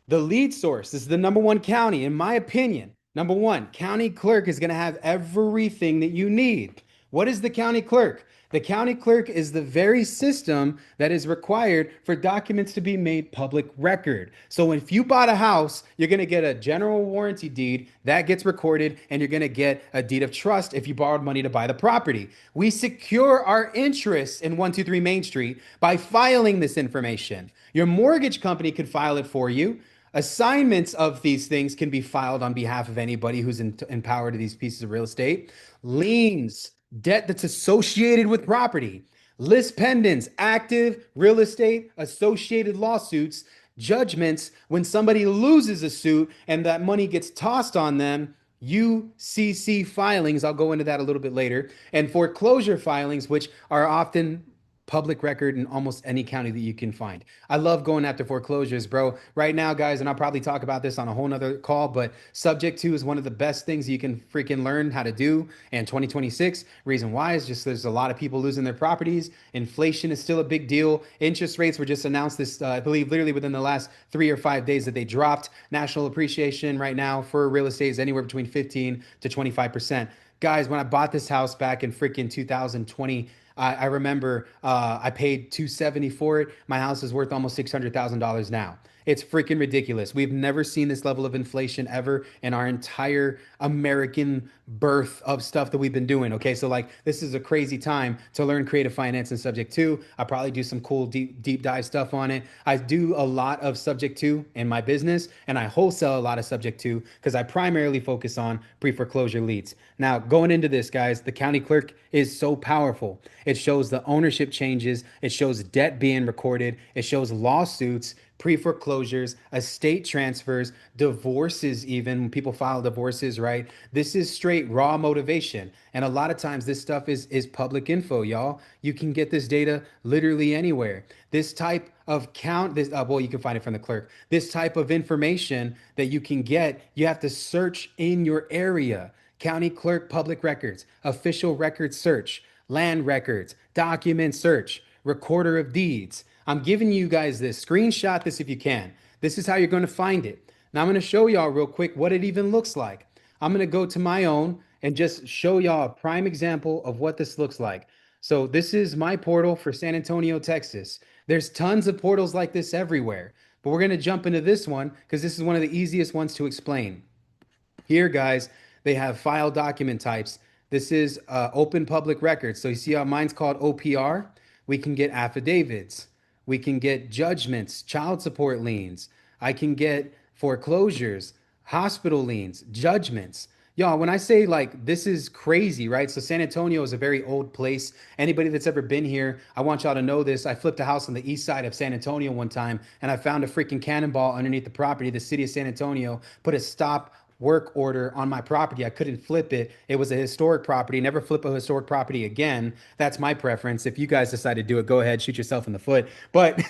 The lead source, this is the number 1 county, in my opinion. Number 1, county clerk is going to have everything that you need. What is the county clerk? The county clerk is the very system that is required for documents to be made public record. So if you bought a house, you're going to get a general warranty deed that gets recorded, and you're going to get a deed of trust if you borrowed money to buy the property. We secure our interests in 123 Main Street by filing this information. Your mortgage company could file it for you. Assignments of these things can be filed on behalf of anybody who's in power to these pieces of real estate. Liens, debt that's associated with property, list pendants, active real estate, associated lawsuits, judgments when somebody loses a suit and that money gets tossed on them, UCC filings. I'll go into that a little bit later, and foreclosure filings, which are often public record in almost any county that you can find. I love going after foreclosures, bro. Right now, guys, and I'll probably talk about this on a whole nother call, but subject to is one of the best things you can freaking learn how to do in 2026. Reason why is just there's a lot of people losing their properties. Inflation is still a big deal. Interest rates were just announced this, I believe, literally within the last 3 or 5 days that they dropped. National appreciation right now for real estate is anywhere between 15 to 25%. Guys, when I bought this house back in freaking 2020, I remember I paid 270 for it. My house is worth almost $600,000 now. It's freaking ridiculous. We've never seen this level of inflation ever in our entire American birth of stuff that we've been doing. Okay, so like this is a crazy time to learn creative finance and subject to. I probably do some cool deep dive stuff on it. I do a lot of subject to in my business, and I wholesale a lot of subject to because I primarily focus on pre-foreclosure leads. Now, going into this, guys, the county clerk is so powerful. It shows the ownership changes, it shows debt being recorded, it shows lawsuits, pre-foreclosures, estate transfers, divorces, even when people file divorces, right? This is straight raw motivation. And a lot of times this stuff is public info, y'all. You can get this data literally anywhere. This type of count, this well, you can find it from the clerk. This type of information that you can get, you have to search in your area. County clerk public records, official record search, land records, document search, recorder of deeds. I'm giving you guys this. Screenshot this if you can. This is how you're going to find it. Now I'm going to show y'all real quick what it even looks like. I'm going to go to my own and just show y'all a prime example of what this looks like. So this is my portal for San Antonio, Texas. There's tons of portals like this everywhere, but we're going to jump into this one because this is one of the easiest ones to explain. Here, guys, they have file document types. This is open public records. So you see how mine's called OPR? We can get affidavits. We can get judgments, child support liens. I can get foreclosures, hospital liens, judgments. Y'all, when I say like this is crazy, right? So San Antonio is a very old place. Anybody that's ever been here, I want y'all to know this. I flipped a house on the east side of San Antonio one time, and I found a freaking cannonball underneath the property. The city of San Antonio put a stop work order on my property. I couldn't flip it. It was a historic property. Never flip a historic property again. That's my preference. If you guys decide to do it, go ahead, shoot yourself in the foot. But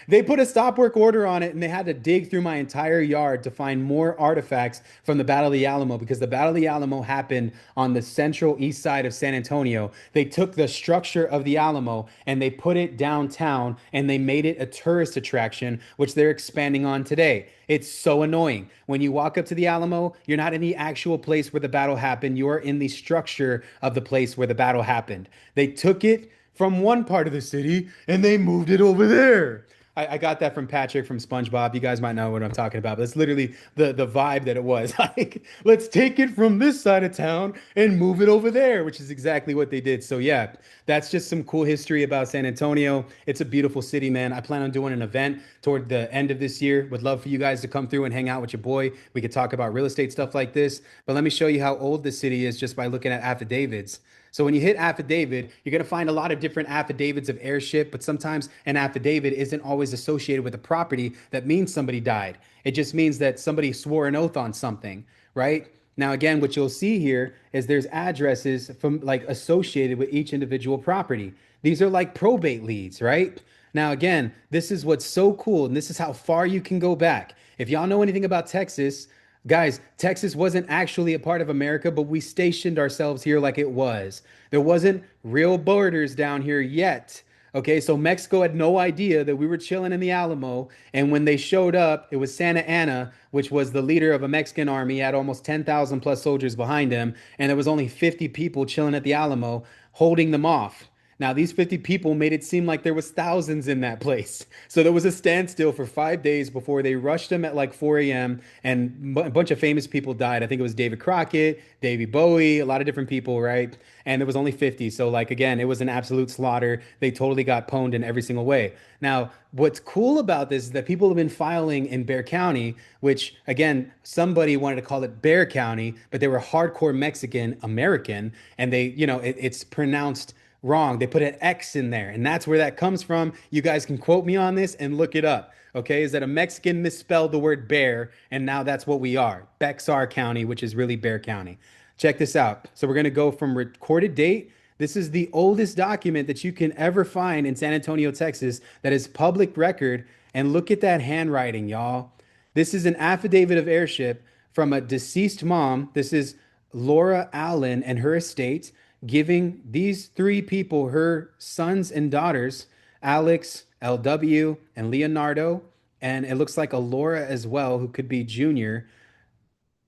they put a stop work order on it, and they had to dig through my entire yard to find more artifacts from the Battle of the Alamo, because the Battle of the Alamo happened on the central east side of San Antonio. They took the structure of the Alamo and they put it downtown, and they made it a tourist attraction, which they're expanding on today. It's so annoying. When you walk up to the Alamo, you're not in the actual place where the battle happened. You are in the structure of the place where the battle happened. They took it from one part of the city and they moved it over there. I got that from Patrick from SpongeBob. You guys might know what I'm talking about. But that's literally the vibe that it was. Like, let's take it from this side of town and move it over there, which is exactly what they did. So yeah, that's just some cool history about San Antonio. It's a beautiful city, man. I plan on doing an event toward the end of this year. Would love for you guys to come through and hang out with your boy. We could talk about real estate stuff like this. But let me show you how old this city is just by looking at affidavits. So when you hit affidavit, you're going to find a lot of different affidavits of heirship, but sometimes an affidavit isn't always associated with a property that means somebody died. It just means that somebody swore an oath on something, right? Now, again, what you'll see here is there's addresses from like associated with each individual property. These are like probate leads, right? Now, again, this is what's so cool, and this is how far you can go back. If y'all know anything about Texas, guys, Texas wasn't actually a part of America, but we stationed ourselves here like it was. There wasn't real borders down here yet. Okay, so Mexico had no idea that we were chilling in the Alamo, and when they showed up, it was Santa Anna, which was the leader of a Mexican army, he had almost 10,000 plus soldiers behind him, and there was only 50 people chilling at the Alamo holding them off. Now, these 50 people made it seem like there was thousands in that place. So there was a standstill for 5 days before they rushed them at like 4 a.m. and a bunch of famous people died. I think it was David Crockett, Davy Bowie, a lot of different people, right? And there was only 50. So like again, it was an absolute slaughter. They totally got pwned in every single way. Now, what's cool about this is that people have been filing in Bexar County, which again, somebody wanted to call it Bear County, but they were hardcore Mexican American, and it's pronounced wrong. They put an X in there, and that's where that comes from. You guys can quote me on this and look it up. Okay, is that a Mexican misspelled the word bear, and now that's what we are, Bexar County, which is really Bear County. Check this out. So we're going to go from recorded date. This is the oldest document that you can ever find in San Antonio, Texas, that is public record. And look at that handwriting, y'all. This is an affidavit of heirship from a deceased mom. This is Laura Allen and her estate giving these three people, her sons and daughters, Alex, LW, and Leonardo. And it looks like a Laura as well, who could be junior,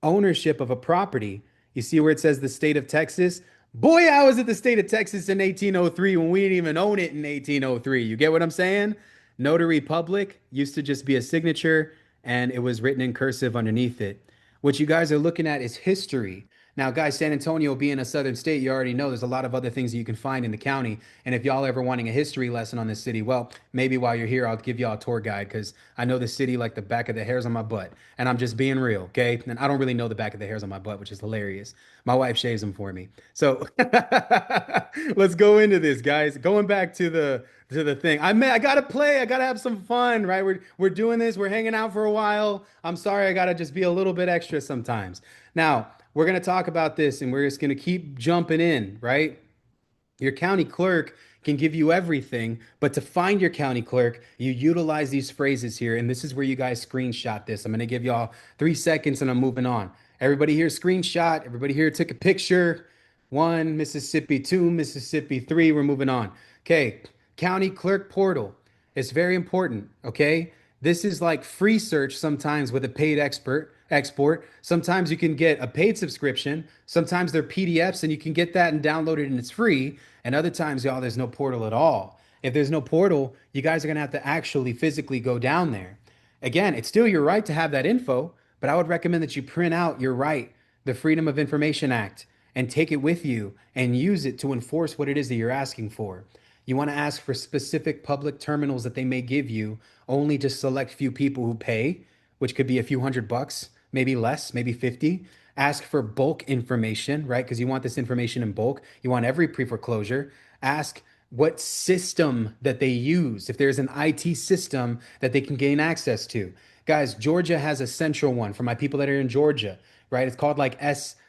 ownership of a property. You see where it says the state of Texas? Boy, I was at the state of Texas in 1803 when we didn't even own it in 1803. You get what I'm saying? Notary public used to just be a signature and it was written in cursive underneath it. What you guys are looking at is history. Now, guys, San Antonio being a southern state, you already know there's a lot of other things that you can find in the county. And if y'all ever wanting a history lesson on this city, well, maybe while you're here, I'll give y'all a tour guide because I know the city like the back of the hairs on my butt. And I'm just being real, okay? And I don't really know the back of the hairs on my butt, which is hilarious. My wife shaves them for me. So let's go into this, guys. Going back to the thing. I gotta play. I gotta have some fun, right? We're doing this. We're hanging out for a while. I'm sorry. I gotta just be a little bit extra sometimes. Now, we're gonna talk about this, and we're just gonna keep jumping in, right? Your county clerk can give you everything, but to find your county clerk, you utilize these phrases here, and this is where you guys screenshot this. I'm going to give y'all 3 seconds and I'm moving on. Everybody here screenshot. Everybody here took a picture. One, Mississippi, two, Mississippi, three. We're moving on. Okay, county clerk portal. It's very important. Okay, this is like free search sometimes with a paid export. Sometimes you can get a paid subscription. Sometimes they're PDFs and you can get that and download it and it's free. And other times, y'all, there's no portal at all. If there's no portal, you guys are gonna have to actually physically go down there. Again, it's still your right to have that info, but I would recommend that you print out your right, the Freedom of Information Act, and take it with you and use it to enforce what it is that you're asking for. You want to ask for specific public terminals that they may give you only to select few people who pay, which could be a few $100, maybe less, maybe 50. Ask for bulk information, right? Because you want this information in bulk. You want every pre-foreclosure. Ask what system that they use, if there's an IT system that they can gain access to. Guys, Georgia has a central one for my people that are in Georgia, right? It's called like sccc.com.org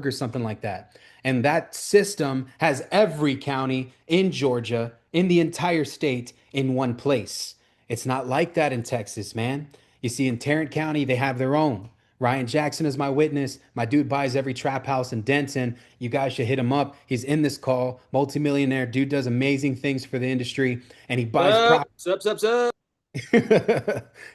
or something like that. And that system has every county in Georgia, in the entire state, in one place. It's not like that in Texas, man. You see, in Tarrant County, they have their own. Ryan Jackson is my witness. My dude buys every trap house in Denton. You guys should hit him up. He's in this call. Multimillionaire dude does amazing things for the industry, and he buys Sup, property. sup, sup, sup.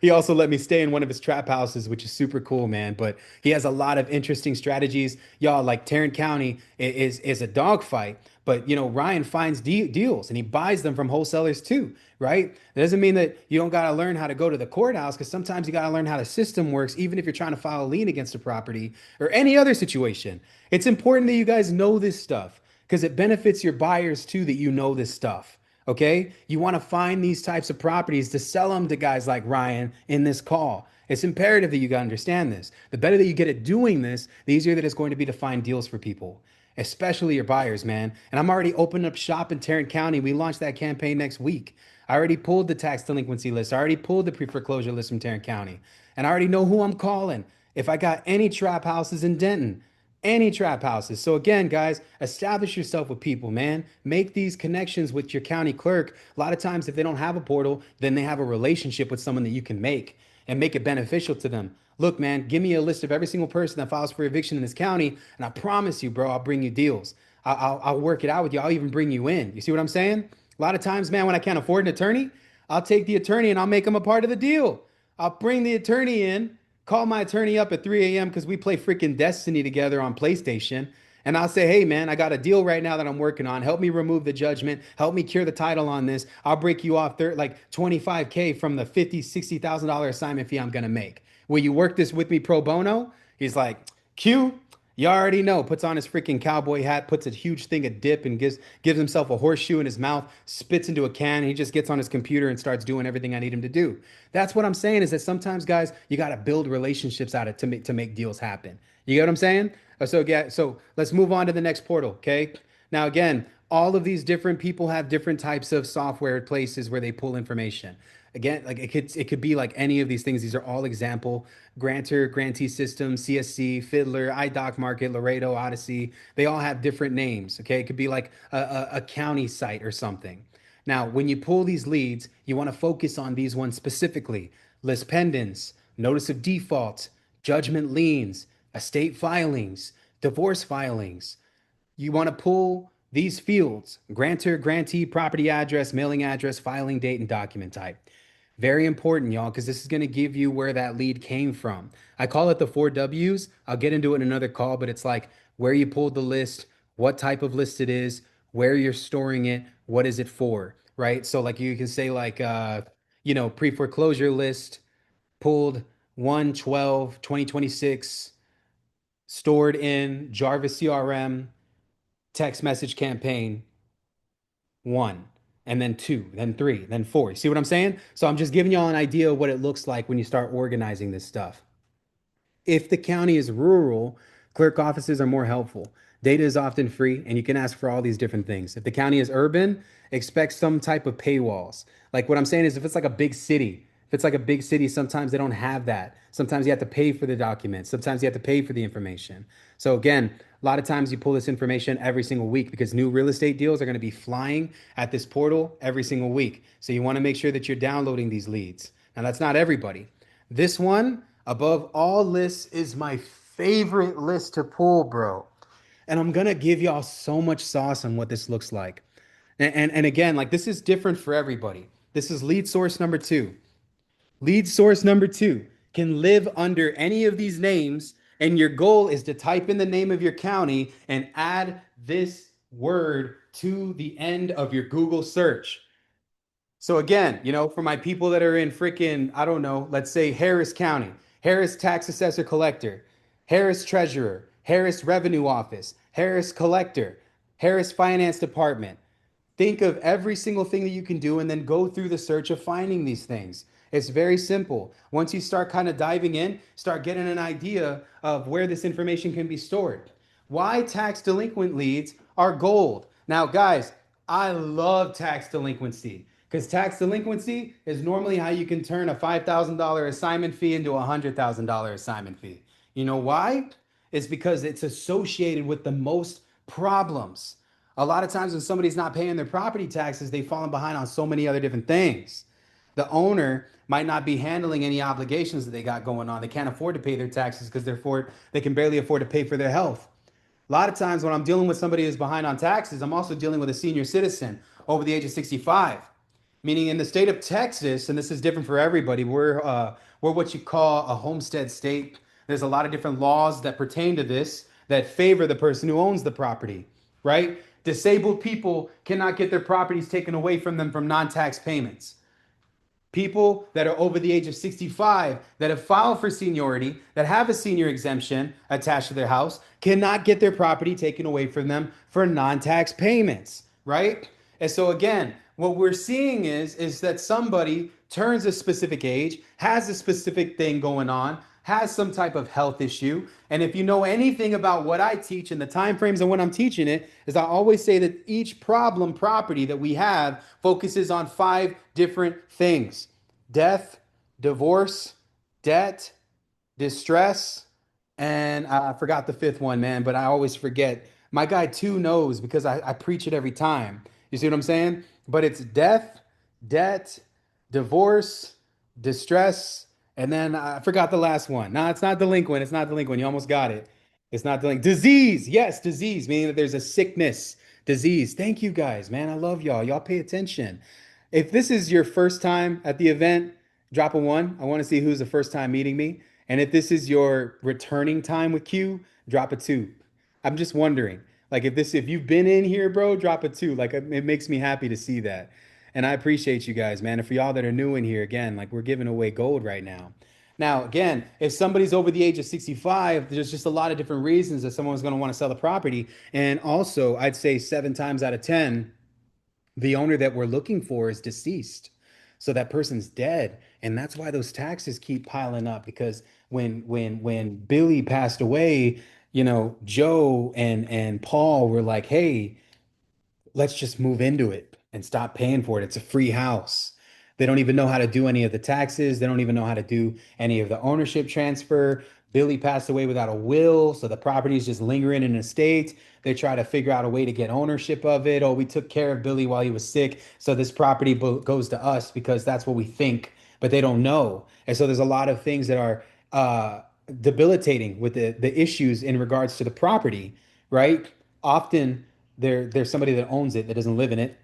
He also let me stay in one of his trap houses, which is super cool, man. But he has a lot of interesting strategies. Y'all, like Tarrant County is a dogfight, but Ryan finds deals and he buys them from wholesalers too, right? That doesn't mean that you don't gotta learn how to go to the courthouse, because sometimes you gotta learn how the system works, even if you're trying to file a lien against a property or any other situation. It's important that you guys know this stuff because it benefits your buyers too that you know this stuff. Okay. You want to find these types of properties to sell them to guys like Ryan in this call. It's imperative that you understand this. The better that you get at doing this, the easier that it's going to be to find deals for people, especially your buyers, man. And I'm already opening up shop in Tarrant County. We launch that campaign next week. I already pulled the tax delinquency list. I already pulled the pre-foreclosure list from Tarrant County. And I already know who I'm calling. If I got any trap houses in Denton, any trap houses. So again, guys, establish yourself with people, man. Make these connections with your county clerk. A lot of times, if they don't have a portal, then they have a relationship with someone that you can make and make it beneficial to them. Look, man, give me a list of every single person that files for eviction in this county, and I promise you, bro, I'll bring you deals. I'll work it out with you. I'll even bring you in. You see what I'm saying? A lot of times, man, when I can't afford an attorney, I'll take the attorney and I'll make him a part of the deal. I'll bring the attorney in, call my attorney up at 3 a.m. because we play freaking Destiny together on PlayStation. And I'll say, hey, man, I got a deal right now that I'm working on. Help me remove the judgment. Help me cure the title on this. I'll break you off like 25K from the 50, $60,000 assignment fee I'm going to make. Will you work this with me pro bono? He's like, Q, you already know. Puts on his freaking cowboy hat, puts a huge thing of dip, and gives himself a horseshoe in his mouth, spits into a can. And he just gets on his computer and starts doing everything I need him to do. That's what I'm saying is that sometimes, guys, you got to build relationships out of to make deals happen. You get what I'm saying? So let's move on to the next portal. Okay. Now, again, all of these different people have different types of software places where they pull information. Again, like it could be like any of these things. These are all example grantor, grantee systems, CSC, Fiddler, iDoc Market, Laredo, Odyssey. They all have different names. Okay, it could be like a county site or something. Now, when you pull these leads, you want to focus on these ones specifically: list pendants, notice of default, judgment liens, estate filings, divorce filings. You want to pull these fields: grantor, grantee, property address, mailing address, filing date, and document type. Very important, y'all, because this is going to give you where that lead came from. I call it the four W's. I'll get into it in another call, but it's like where you pulled the list, what type of list it is, where you're storing it, what is it for, right? So, like you can say, like, pre foreclosure list pulled 1/12/2026, stored in Jarvis CRM, text message campaign, one, and then two, then three, then four. You see what I'm saying? So I'm just giving y'all an idea of what it looks like when you start organizing this stuff. If the county is rural, clerk offices are more helpful. Data is often free, and you can ask for all these different things. If the county is urban, expect some type of paywalls. Like what I'm saying is, if it's like a big city, if it's like a big city, sometimes they don't have that. Sometimes you have to pay for the documents. Sometimes you have to pay for the information. So again, a lot of times you pull this information every single week because new real estate deals are going to be flying at this portal every single week. So you want to make sure that you're downloading these leads. Now, that's not everybody. This one, above all lists, is my favorite list to pull, bro. And I'm gonna give y'all so much sauce on what this looks like. And again, like this is different for everybody. This is lead source number two. Lead source number two can live under any of these names, and your goal is to type in the name of your county and add this word to the end of your Google search. So again, for my people that are in freaking, I don't know, let's say Harris County, Harris Tax Assessor Collector, Harris Treasurer, Harris Revenue Office, Harris Collector, Harris Finance Department. Think of every single thing that you can do and then go through the search of finding these things. It's very simple. Once you start kind of diving in, start getting an idea of where this information can be stored. Why tax delinquent leads are gold. Now, guys, I love tax delinquency because tax delinquency is normally how you can turn a $5,000 assignment fee into a $100,000 assignment fee. You know why? It's because it's associated with the most problems. A lot of times when somebody's not paying their property taxes, they've fallen behind on so many other different things. The owner might not be handling any obligations that they got going on. They can't afford to pay their taxes because they can barely afford to pay for their health. A lot of times when I'm dealing with somebody who's behind on taxes, I'm also dealing with a senior citizen over the age of 65. Meaning in the state of Texas, and this is different for everybody, we're what you call a homestead state. There's a lot of different laws that pertain to this that favor the person who owns the property, right? Disabled people cannot get their properties taken away from them from non-tax payments. People that are over the age of 65 that have filed for seniority, that have a senior exemption attached to their house, cannot get their property taken away from them for non-tax payments, right? And so again, what we're seeing is that somebody turns a specific age, has a specific thing going on, has some type of health issue. And if you know anything about what I teach and the time frames and when I'm teaching it, is I always say that each problem property that we have focuses on five different things: death, divorce, debt, distress, and I forgot the fifth one, man, but I always forget. My guy too knows because I preach it every time. You see what I'm saying? But it's death, debt, divorce, distress, and then I forgot the last one. No, it's not delinquent. It's not delinquent. You almost got it. It's not like disease. Yes, disease, meaning that there's a sickness, disease. Thank you guys, man. I love y'all. Y'all pay attention. If this is your first time at the event, drop a one. I want to see who's the first time meeting me. And if this is your returning time with Q, drop a two. I'm just wondering, like if you've been in here, bro, drop a two. Like it makes me happy to see that. And I appreciate you guys, man. And for y'all that are new in here, again, like we're giving away gold right now. Now, again, if somebody's over the age of 65, there's just a lot of different reasons that someone's going to want to sell the property. And also, I'd say 7 times out of 10, the owner that we're looking for is deceased. So that person's dead. And that's why those taxes keep piling up because when Billy passed away, Joe and Paul were like, "Hey, let's just move into it and stop paying for it. It's a free house." They don't even know how to do any of the taxes. They don't even know how to do any of the ownership transfer. Billy passed away without a will, so the property is just lingering in an estate. They try to figure out a way to get ownership of it. Oh, we took care of Billy while he was sick, so this property goes to us because that's what we think, but they don't know. And so there's a lot of things that are debilitating with the issues in regards to the property, right? Often there's somebody that owns it that doesn't live in it,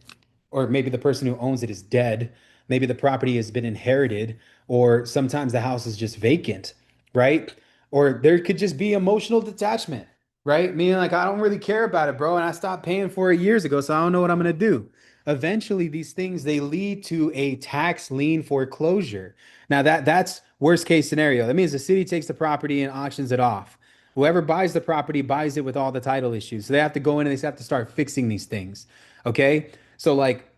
or maybe the person who owns it is dead. Maybe the property has been inherited, or sometimes the house is just vacant, right? Or there could just be emotional detachment, right? Meaning like I don't really care about it, bro, and I stopped paying for it years ago, so I don't know what I'm gonna do. Eventually, these things they lead to a tax lien foreclosure. Now that's worst case scenario. That means the city takes the property and auctions it off. Whoever buys the property buys it with all the title issues. So they have to go in and they have to start fixing these things. Okay. So, like,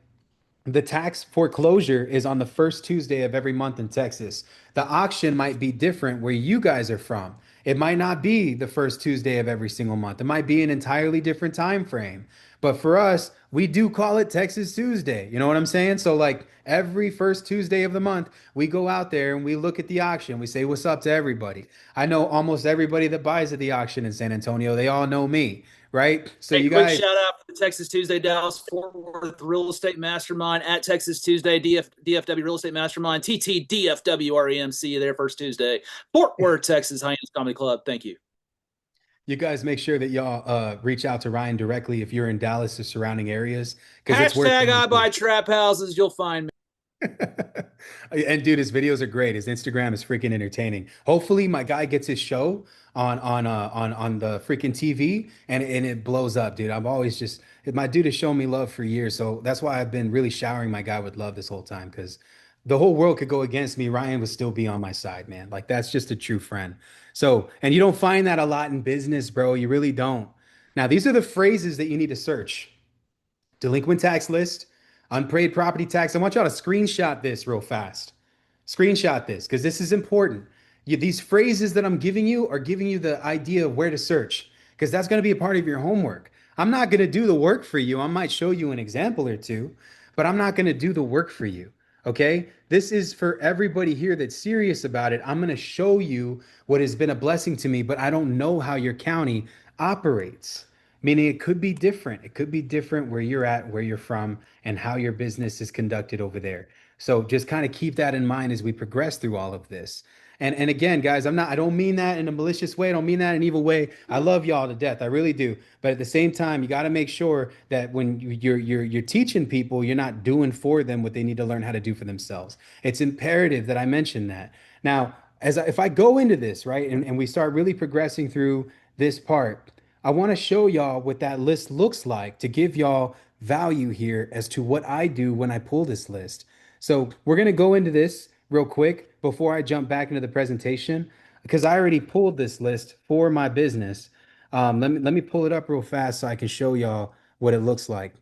the tax foreclosure is on the first Tuesday of every month in Texas. The auction might be different where you guys are from. It might not be the first Tuesday of every single month. It might be an entirely different time frame. But for us, we do call it Texas Tuesday. You know what I'm saying? So like every first Tuesday of the month, we go out there and we look at the auction. We say what's up to everybody. I know almost everybody that buys at the auction in San Antonio. They all know me, right? So Hey, you quick guys shout out for the Texas Tuesday Dallas Fort Worth Real Estate Mastermind at Texas Tuesday DFW Real Estate Mastermind TTDFW See you there first Tuesday. Fort Worth, Texas Hyenas Comedy Club. Thank you. You guys make sure that y'all reach out to Ryan directly if you're in Dallas or surrounding areas because it's worth Hashtag going I to. buy trap houses. You'll find me. And dude, his videos are great. His Instagram is freaking entertaining. Hopefully, my guy gets his show on the freaking TV and it blows up, dude. I've always just my dude has shown me love for years, so that's why I've been really showering my guy with love this whole time because the whole world could go against me. Ryan would still be on my side, man. Like that's just a true friend. So, and you don't find that a lot in business, bro. You really don't. Now, these are the phrases that you need to search. Delinquent tax list, unpaid property tax. I want y'all to screenshot this real fast. Screenshot this because this is important. These phrases that I'm giving you are giving you the idea of where to search because that's going to be a part of your homework. I'm not going to do the work for you. I might show you an example or two, but I'm not going to do the work for you. Okay? This is for everybody here that's serious about it. I'm going to show you what has been a blessing to me, but I don't know how your county operates. Meaning it could be different. It could be different where you're at, where you're from, and how your business is conducted over there. So just kind of keep that in mind as we progress through all of this. And again, guys, I don't mean that in a malicious way. I don't mean that in an evil way. I love y'all to death. I really do. But at the same time, you got to make sure that when you're teaching people, you're not doing for them what they need to learn how to do for themselves. It's imperative that I mention that. Now, if I go into this, right, and we start really progressing through this part, I want to show y'all what that list looks like to give y'all value here as to what I do when I pull this list. So we're going to go into this real quick before I jump back into the presentation because I already pulled this list for my business. Let me pull it up real fast so I can show y'all what it looks like.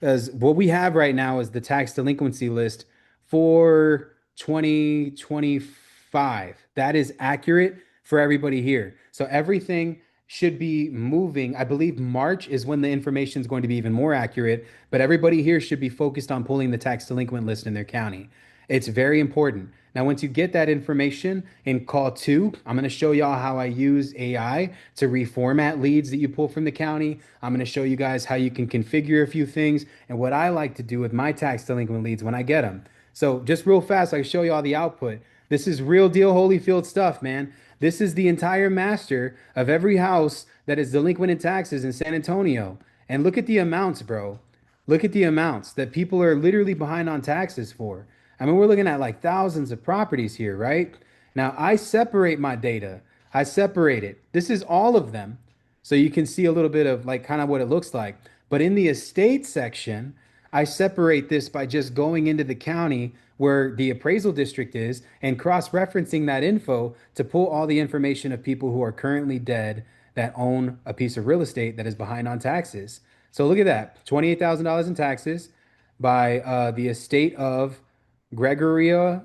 Because what we have right now is the tax delinquency list for 2025. That is accurate for everybody here. So everything should be moving. I believe March is when the information is going to be even more accurate, but everybody here should be focused on pulling the tax delinquent list in their county. It's very important. Now, once you get that information in call two, I'm going to show y'all how I use AI to reformat leads that you pull from the county. I'm going to show you guys how you can configure a few things and what I like to do with my tax delinquent leads when I get them. So just real fast, I can show you all the output. This is real deal Holyfield stuff, man. This is the entire master of every house that is delinquent in taxes in San Antonio. And look at the amounts, bro. Look at the amounts that people are literally behind on taxes for. I mean, we're looking at like thousands of properties here, right? Now, I separate my data. I separate it. This is all of them. So you can see a little bit of like kind of what it looks like. But in the estate section, I separate this by just going into the county where the appraisal district is and cross-referencing that info to pull all the information of people who are currently dead that own a piece of real estate that is behind on taxes. So look at that, $28,000 in taxes by the estate of Gregoria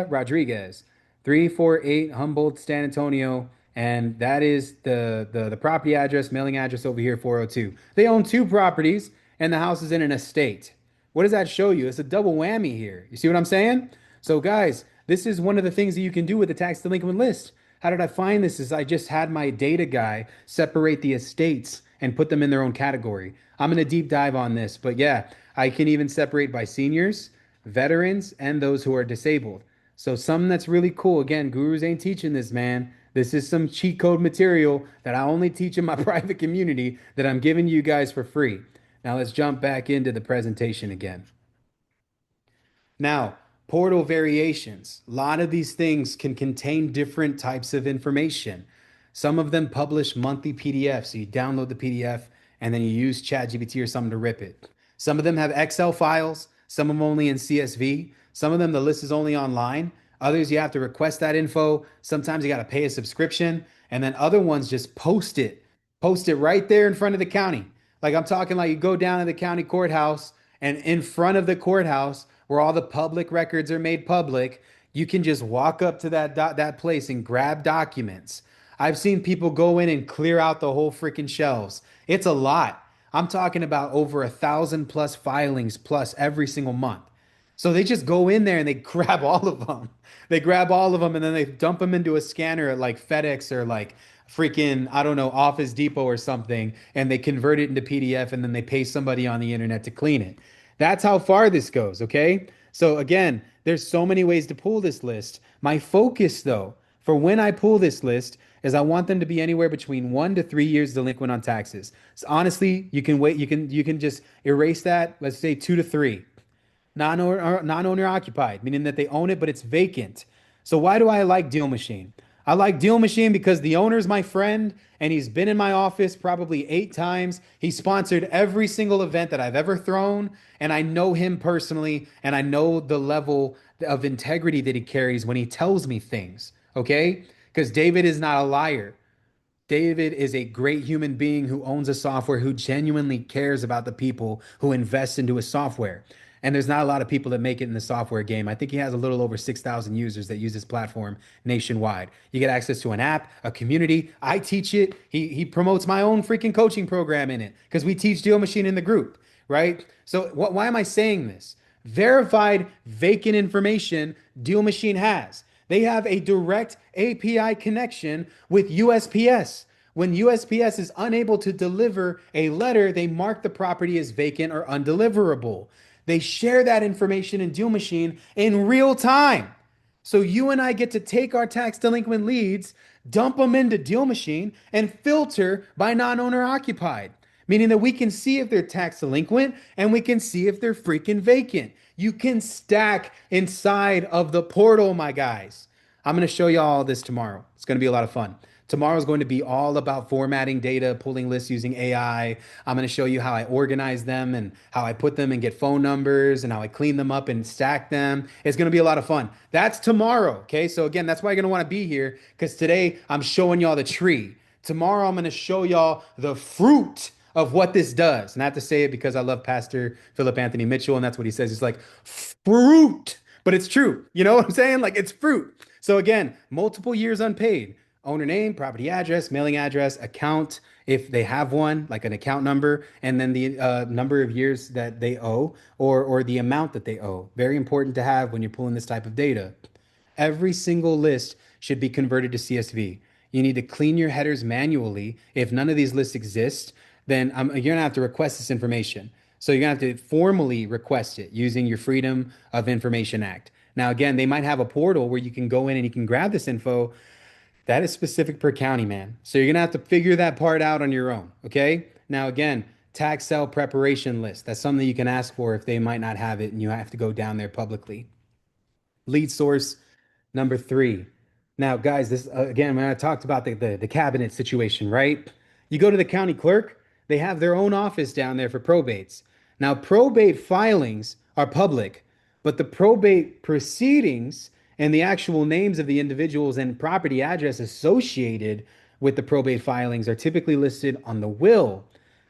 Rodriguez, 348 Humboldt, San Antonio, and that is the property address, mailing address over here, 402. They own two properties, and the house is in an estate. What does that show you? It's a double whammy here. You see what I'm saying? So, guys, this is one of the things that you can do with the tax delinquent list. How did I find this? Is I just had my data guy separate the estates and put them in their own category. I'm going to deep dive on this, but yeah, I can even separate by seniors, veterans, and those who are disabled. So something that's really cool. Again, gurus ain't teaching this, man. This is some cheat code material that I only teach in my private community that I'm giving you guys for free. Now let's jump back into the presentation again. Now, portal variations. A lot of these things can contain different types of information. Some of them publish monthly PDFs. So you download the PDF and then you use ChatGPT or something to rip it. Some of them have Excel files, some of them only in CSV. Some of them, the list is only online. Others, you have to request that info. Sometimes you got to pay a subscription. And then other ones just post it right there in front of the county. Like I'm talking like you go down to the county courthouse and in front of the courthouse where all the public records are made public, you can just walk up to that place and grab documents. I've seen people go in and clear out the whole freaking shelves. It's a lot. I'm talking about over 1,000 plus filings plus every single month. So they just go in there and they grab all of them. They grab all of them and then they dump them into a scanner at like FedEx or like freaking, I don't know, Office Depot or something, and they convert it into PDF and then they pay somebody on the internet to clean it. That's how far this goes, okay? So again, there's so many ways to pull this list. My focus though, for when I pull this list is I want them to be anywhere between 1 to 3 years delinquent on taxes. So honestly, you can wait, you can just erase that, let's say 2 to 3 non-owner occupied, meaning that they own it, but it's vacant. So why do I like Deal Machine? I like Deal Machine because the owner is my friend and he's been in my office probably 8 times. He sponsored every single event that I've ever thrown, and I know him personally, and I know the level of integrity that he carries when he tells me things. Okay? Because David is not a liar. David is a great human being who owns a software who genuinely cares about the people who invest into his software. And there's not a lot of people that make it in the software game. I think he has a little over 6,000 users that use this platform nationwide. You get access to an app, a community. I teach it. He promotes my own freaking coaching program in it because we teach Deal Machine in the group, right? So why am I saying this? Verified vacant information Deal Machine has. They have a direct API connection with USPS. When USPS is unable to deliver a letter, they mark the property as vacant or undeliverable. They share that information in Deal Machine in real time. So you and I get to take our tax delinquent leads, dump them into Deal Machine, and filter by non-owner occupied, meaning that we can see if they're tax delinquent and we can see if they're freaking vacant. You can stack inside of the portal, my guys. I'm going to show you all this tomorrow. It's going to be a lot of fun. Tomorrow is going to be all about formatting data, pulling lists using AI. I'm going to show you how I organize them and how I put them and get phone numbers and how I clean them up and stack them. It's going to be a lot of fun. That's tomorrow. Okay. So, again, that's why you're going to want to be here because today I'm showing y'all the tree. Tomorrow I'm going to show y'all the fruit of what this does. And I have to say it because I love Pastor Philip Anthony Mitchell, and that's what he says. He's like, fruit. But it's true. You know what I'm saying? Like, it's fruit. So, again, multiple years unpaid. Owner name, property address, mailing address, account, if they have one, like an account number, and then the number of years that they owe or the amount that they owe. Very important to have when you're pulling this type of data. Every single list should be converted to CSV. You need to clean your headers manually. If none of these lists exist, then you're gonna have to request this information. So you're gonna have to formally request it using your Freedom of Information Act. Now, again, they might have a portal where you can go in and you can grab this info That is specific per county, man. So you're gonna have to figure that part out on your own. Okay. Now, again, tax sale preparation list. That's something you can ask for if they might not have it and you have to go down there publicly. Lead source number three. Now, guys, this again, when I talked about the cabinet situation, right? You go to the county clerk, they have their own office down there for probates. Now, probate filings are public, but the probate proceedings and the actual names of the individuals and property address associated with the probate filings are typically listed on the will.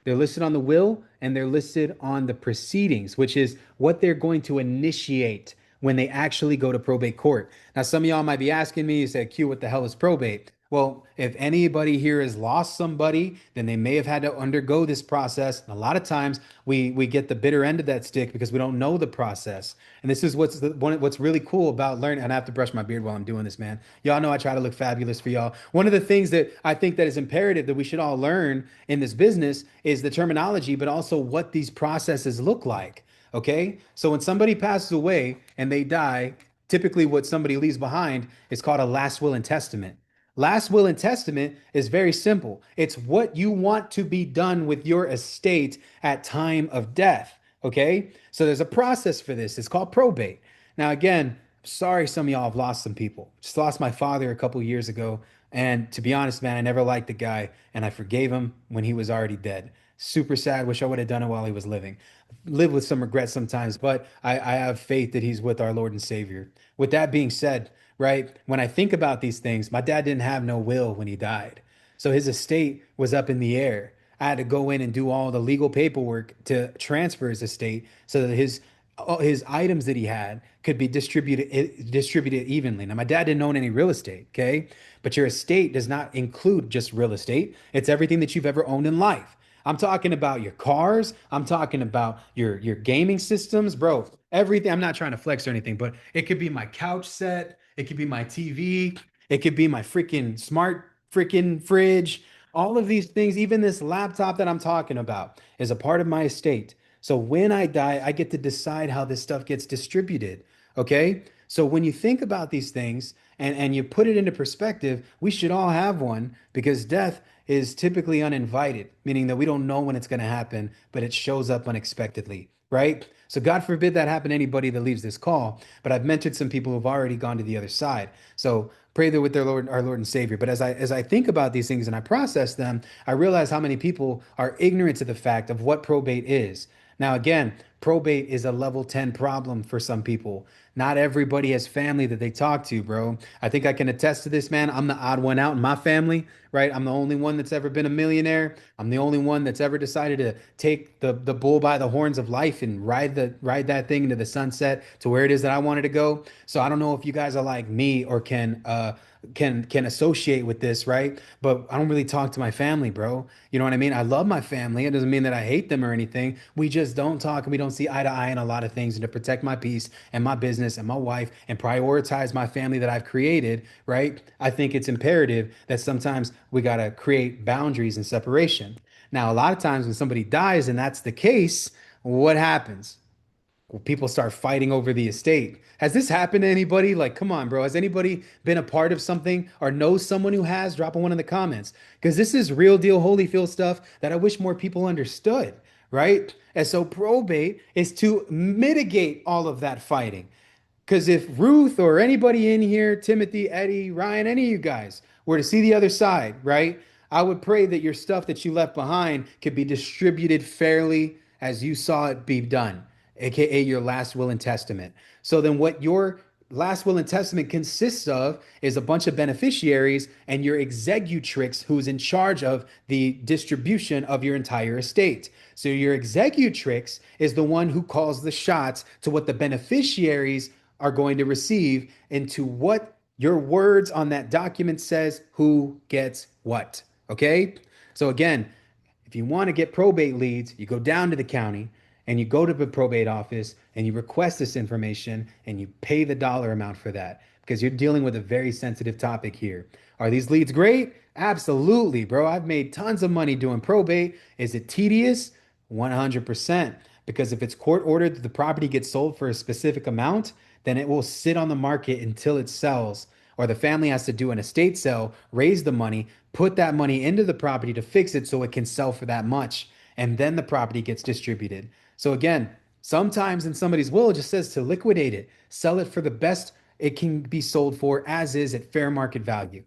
They're listed on the will and they're listed on the proceedings, which is what they're going to initiate when they actually go to probate court. Now, some of y'all might be asking me, you said, Q, what the hell is probate? Well, if anybody here has lost somebody, then they may have had to undergo this process. And a lot of times we get the bitter end of that stick because we don't know the process. And this is what's really cool about learning. And I have to brush my beard while I'm doing this, man. Y'all know I try to look fabulous for y'all. One of the things that I think that is imperative that we should all learn in this business is the terminology, but also what these processes look like. Okay. So when somebody passes away and they die, typically what somebody leaves behind is called a last will and testament. Last will and testament is very simple. It's what you want to be done with your estate at time of death. Okay. So there's a process for this. It's called probate. Now, again, sorry some of y'all have lost some people. Just lost my father a couple years ago. And to be honest, man, I never liked the guy and I forgave him when he was already dead. Super sad. Wish I would have done it while he was living. Live with some regret sometimes, but I have faith that he's with our Lord and Savior. With that being said, right, when I think about these things, my dad didn't have no will when he died. So his estate was up in the air. I had to go in and do all the legal paperwork to transfer his estate so that his items that he had could be distributed evenly. Now, my dad didn't own any real estate, okay? But your estate does not include just real estate. It's everything that you've ever owned in life. I'm talking about your cars. I'm talking about your gaming systems, bro. Everything. I'm not trying to flex or anything, but it could be my couch set. It could be my TV. It could be my freaking smart freaking fridge. All of these things, even this laptop that I'm talking about, is a part of my estate. So when I die, I get to decide how this stuff gets distributed. Okay. So when you think about these things and you put it into perspective, we should all have one because death is typically uninvited, meaning that we don't know when it's going to happen, but it shows up unexpectedly, right? So God forbid that happen to anybody that leaves this call. But I've mentored some people who've already gone to the other side. So pray they're with their Lord, our Lord and Savior. But as I think about these things and I process them, I realize how many people are ignorant to the fact of what probate is. Now, again, probate is a level 10 problem for some people. Not everybody has family that they talk to, bro. I think I can attest to this, man. I'm the odd one out in my family, right? I'm the only one that's ever been a millionaire. I'm the only one that's ever decided to take the bull by the horns of life and ride that thing into the sunset to where it is that I wanted to go. So I don't know if you guys are like me or can associate with this, right? But I don't really talk to my family, bro. You know what I mean? I love my family. It doesn't mean that I hate them or anything. We just don't talk and we don't see eye to eye in a lot of things. And to protect my peace and my business and my wife and prioritize my family that I've created, right? I think it's imperative that sometimes we got to create boundaries and separation. Now, a lot of times when somebody dies and that's the case, what happens? Well, people start fighting over the estate. Has this happened to anybody? Like, come on, bro. Has anybody been a part of something or knows someone who has? Drop a one in the comments. Because this is real deal Holyfield stuff that I wish more people understood, right? And so probate is to mitigate all of that fighting. Because if Ruth or anybody in here, Timothy, Eddie, Ryan, any of you guys were to see the other side, right? I would pray that your stuff that you left behind could be distributed fairly as you saw it be done, aka your last will and testament. So then what your last will and testament consists of is a bunch of beneficiaries and your executrix who's in charge of the distribution of your entire estate. So your executrix is the one who calls the shots to what the beneficiaries are going to receive into what your words on that document says who gets what. Okay? So again, if you want to get probate leads, you go down to the county and you go to the probate office and you request this information and you pay the dollar amount for that because you're dealing with a very sensitive topic here. Are these leads great? Absolutely, bro. I've made tons of money doing probate. Is it tedious? 100%. Because if it's court ordered that the property gets sold for a specific amount, then it will sit on the market until it sells. or the family has to do an estate sale, raise the money, put that money into the property to fix it so it can sell for that much, and then the property gets distributed. So again, sometimes in somebody's will it just says to liquidate it, sell it for the best it can be sold for as is at fair market value.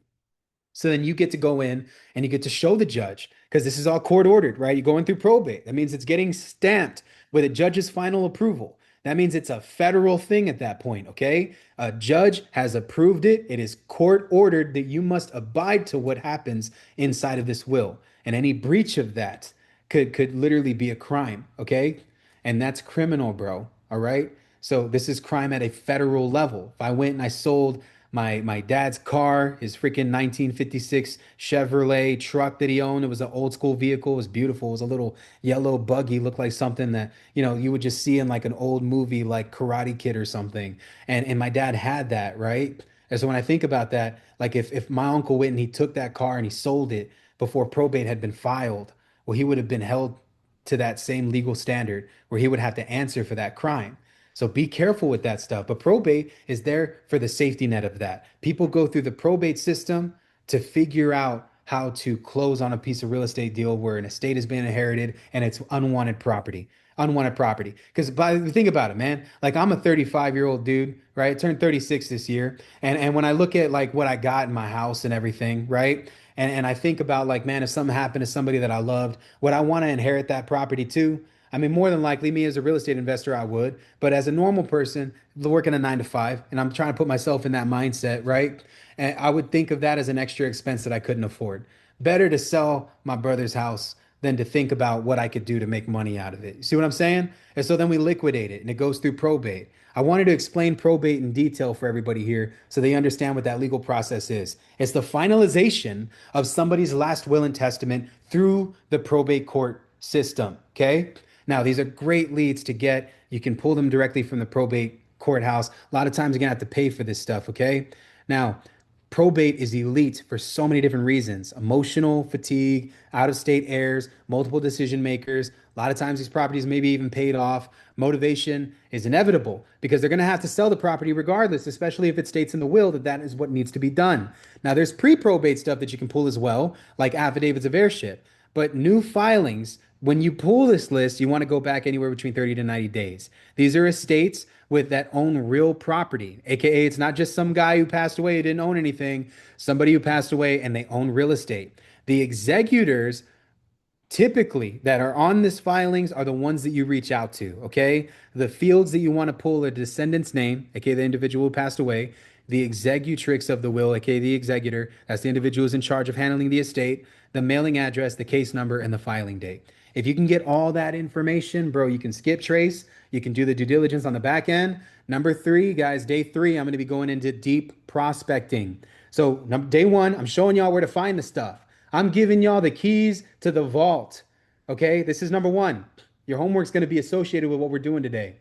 So then you get to go in and you get to show the judge, because this is all court ordered, right? You're going through probate. That means it's getting stamped with a judge's final approval. That means it's a federal thing at that point, okay? A judge has approved it. It is court ordered that you must abide to what happens inside of this will. And any breach of that could literally be a crime, okay? And that's criminal, bro. All right? So this is crime at a federal level. If I went and I sold my dad's car, his freaking 1956 Chevrolet truck that he owned. It was an old school vehicle. It was beautiful. It was a little yellow buggy, looked like something that, you would just see in like an old movie like Karate Kid or something. And my dad had that, right? And so when I think about that, like if my uncle went and he took that car and he sold it before probate had been filed, well, he would have been held to that same legal standard where he would have to answer for that crime. So be careful with that stuff. But probate is there for the safety net of that. People go through the probate system to figure out how to close on a piece of real estate deal where an estate has been inherited and it's unwanted property. Unwanted property. Because think about it, man. Like I'm a 35-year-old dude, right? I turned 36 this year. And when I look at like what I got in my house and everything, right? And I think about like, man, if something happened to somebody that I loved, would I want to inherit that property too? I mean, more than likely, me as a real estate investor, I would. But as a normal person, working a 9 to 5, and I'm trying to put myself in that mindset, right? And I would think of that as an extra expense that I couldn't afford. Better to sell my brother's house than to think about what I could do to make money out of it. You see what I'm saying? And so then we liquidate it and it goes through probate. I wanted to explain probate in detail for everybody here so they understand what that legal process is. It's the finalization of somebody's last will and testament through the probate court system. Okay. Now, these are great leads to get. You can pull them directly from the probate courthouse. A lot of times you're going to have to pay for this stuff, okay? Now, probate is elite for so many different reasons: emotional fatigue, out of state heirs, multiple decision makers. A lot of times these properties may be even paid off. Motivation is inevitable because they're going to have to sell the property regardless, especially if it states in the will that that is what needs to be done. Now, there's pre probate stuff that you can pull as well, like affidavits of heirship. But new filings, when you pull this list, you want to go back anywhere between 30 to 90 days. These are estates with that own real property, aka it's not just some guy who passed away who didn't own anything, somebody who passed away and they own real estate. The executors typically that are on this filings are the ones that you reach out to. Okay, the fields that you want to pull are descendant's name, aka the individual who passed away, the executrix of the will, aka the executor, that's the individual who's in charge of handling the estate, the mailing address, the case number, and the filing date. If you can get all that information, bro, you can skip trace, you can do the due diligence on the back end. Number three, guys, day three, I'm going to be going into deep prospecting. So day one, I'm showing y'all where to find the stuff. I'm giving y'all the keys to the vault. Okay, this is number one. Your homework's going to be associated with what we're doing today.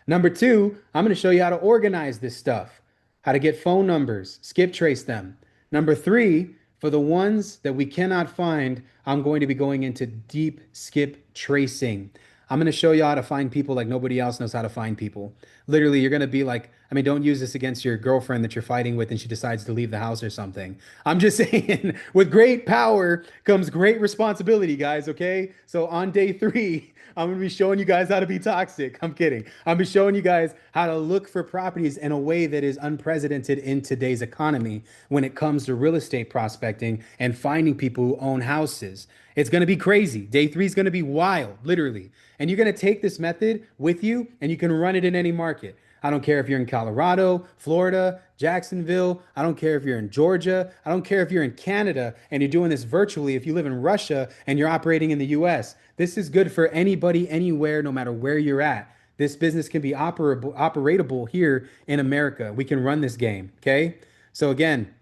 Number two, I'm going to show you how to organize this stuff, how to get phone numbers, skip trace them. Number three, for the ones that we cannot find, I'm going to be going into deep skip tracing. I'm going to show you how to find people like nobody else knows how to find people. Literally, you're going to be like, I mean, don't use this against your girlfriend that you're fighting with and she decides to leave the house or something. I'm just saying, with great power comes great responsibility, guys, okay? So on day three, I'm going to be showing you guys how to be toxic. I'm kidding. I'm going to be showing you guys how to look for properties in a way that is unprecedented in today's economy when it comes to real estate prospecting and finding people who own houses. It's going to be crazy. Day three is going to be wild, literally. And you're going to take this method with you and you can run it in any market. I don't care if you're in Colorado, Florida, Jacksonville. I don't care if you're in Georgia. I don't care if you're in Canada and you're doing this virtually. If you live in Russia and you're operating in the US, this is good for anybody, anywhere, no matter where you're at. This business can be operatable here in America. We can run this game. Okay. So again,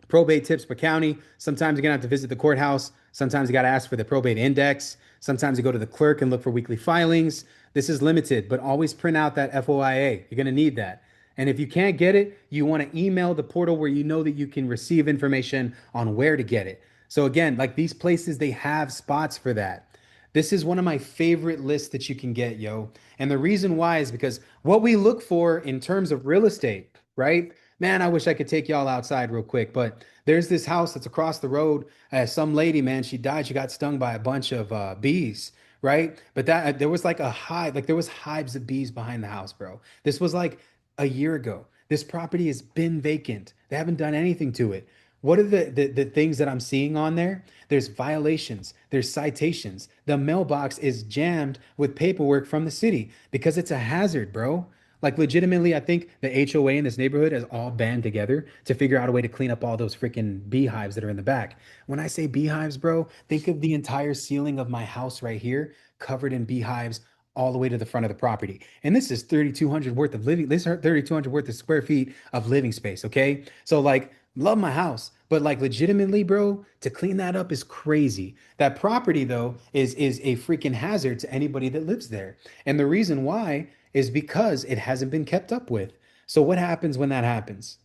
probate tips per county. Sometimes you're gonna have to visit the courthouse. Sometimes you gotta ask for the probate index. Sometimes you go to the clerk and look for weekly filings. This is limited, but always print out that FOIA. You're gonna need that. And if you can't get it, you want to email the portal where you know that you can receive information on where to get it. So again, like these places, they have spots for that. This is one of my favorite lists that you can get, yo. And the reason why is because what we look for in terms of real estate, right? Man, I wish I could take y'all outside real quick, but there's this house that's across the road. Some lady, man, she died. She got stung by a bunch of bees, right? But that there was like a hive, like there was hives of bees behind the house, bro. This was like a year ago. This property has been vacant. They haven't done anything to it. What are the things that I'm seeing on there? There's violations, there's citations. The mailbox is jammed with paperwork from the city because it's a hazard, bro. Like legitimately, I think the HOA in this neighborhood has all band together to figure out a way to clean up all those freaking beehives that are in the back. When I say beehives, bro, think of the entire ceiling of my house right here covered in beehives all the way to the front of the property. And this is 3,200 worth of living, this is 3,200 worth of square feet of living space, okay? So like love my house, but like legitimately, bro, to clean that up is crazy. That property though is a freaking hazard to anybody that lives there. And the reason why is because it hasn't been kept up with. So what happens when that happens?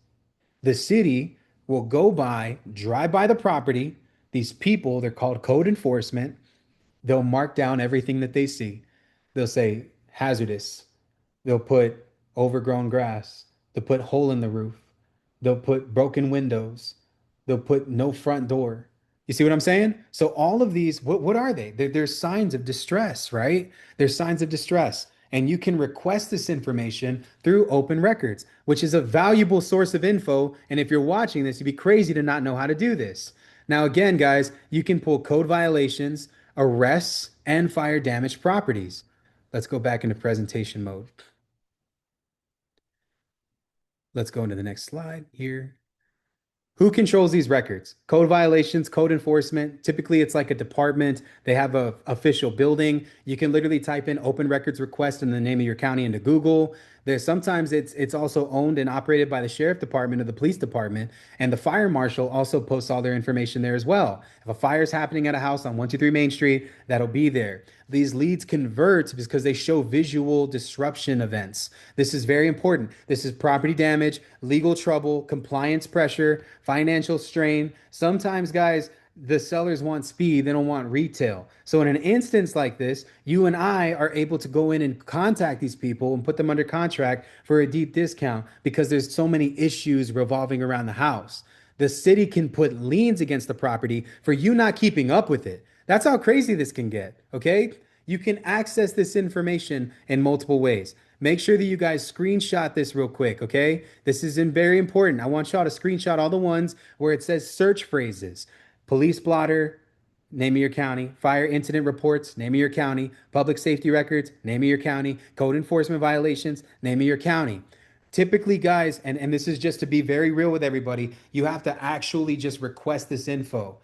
The city will go by, drive by the property. These people, they're called code enforcement. They'll mark down everything that they see. They'll say hazardous. They'll put overgrown grass. They'll put hole in the roof. They'll put broken windows. They'll put no front door. You see what I'm saying? So all of these, what are they? They're signs of distress, right? They're signs of distress. And you can request this information through open records, which is a valuable source of info. And if you're watching this, you'd be crazy to not know how to do this. Now, again, guys, you can pull code violations, arrests, and fire damaged properties. Let's go back into presentation mode. Let's go into the next slide here. Who controls these records? Code violations, code enforcement. Typically, it's like a department. They have a official building. You can literally type in open records request and the name of your county into Google. There's sometimes it's also owned and operated by the sheriff department or the police department, and the fire marshal also posts all their information there as well. If a fire is happening at a house on 123 Main Street, that'll be there. These leads convert because they show visual disruption events. This is very important. This is property damage, legal trouble, compliance pressure, financial strain. Sometimes, guys, the sellers want speed, they don't want retail. So, in an instance like this, you and I are able to go in and contact these people and put them under contract for a deep discount because there's so many issues revolving around the house. The city can put liens against the property for you not keeping up with it. That's how crazy this can get, okay? You can access this information in multiple ways. Make sure that you guys screenshot this real quick, okay? This is very important. I want y'all to screenshot all the ones where it says search phrases. Police blotter, name of your county. Fire incident reports, name of your county. Public safety records, name of your county. Code enforcement violations, name of your county. Typically, guys, and this is just to be very real with everybody, you have to actually just request this info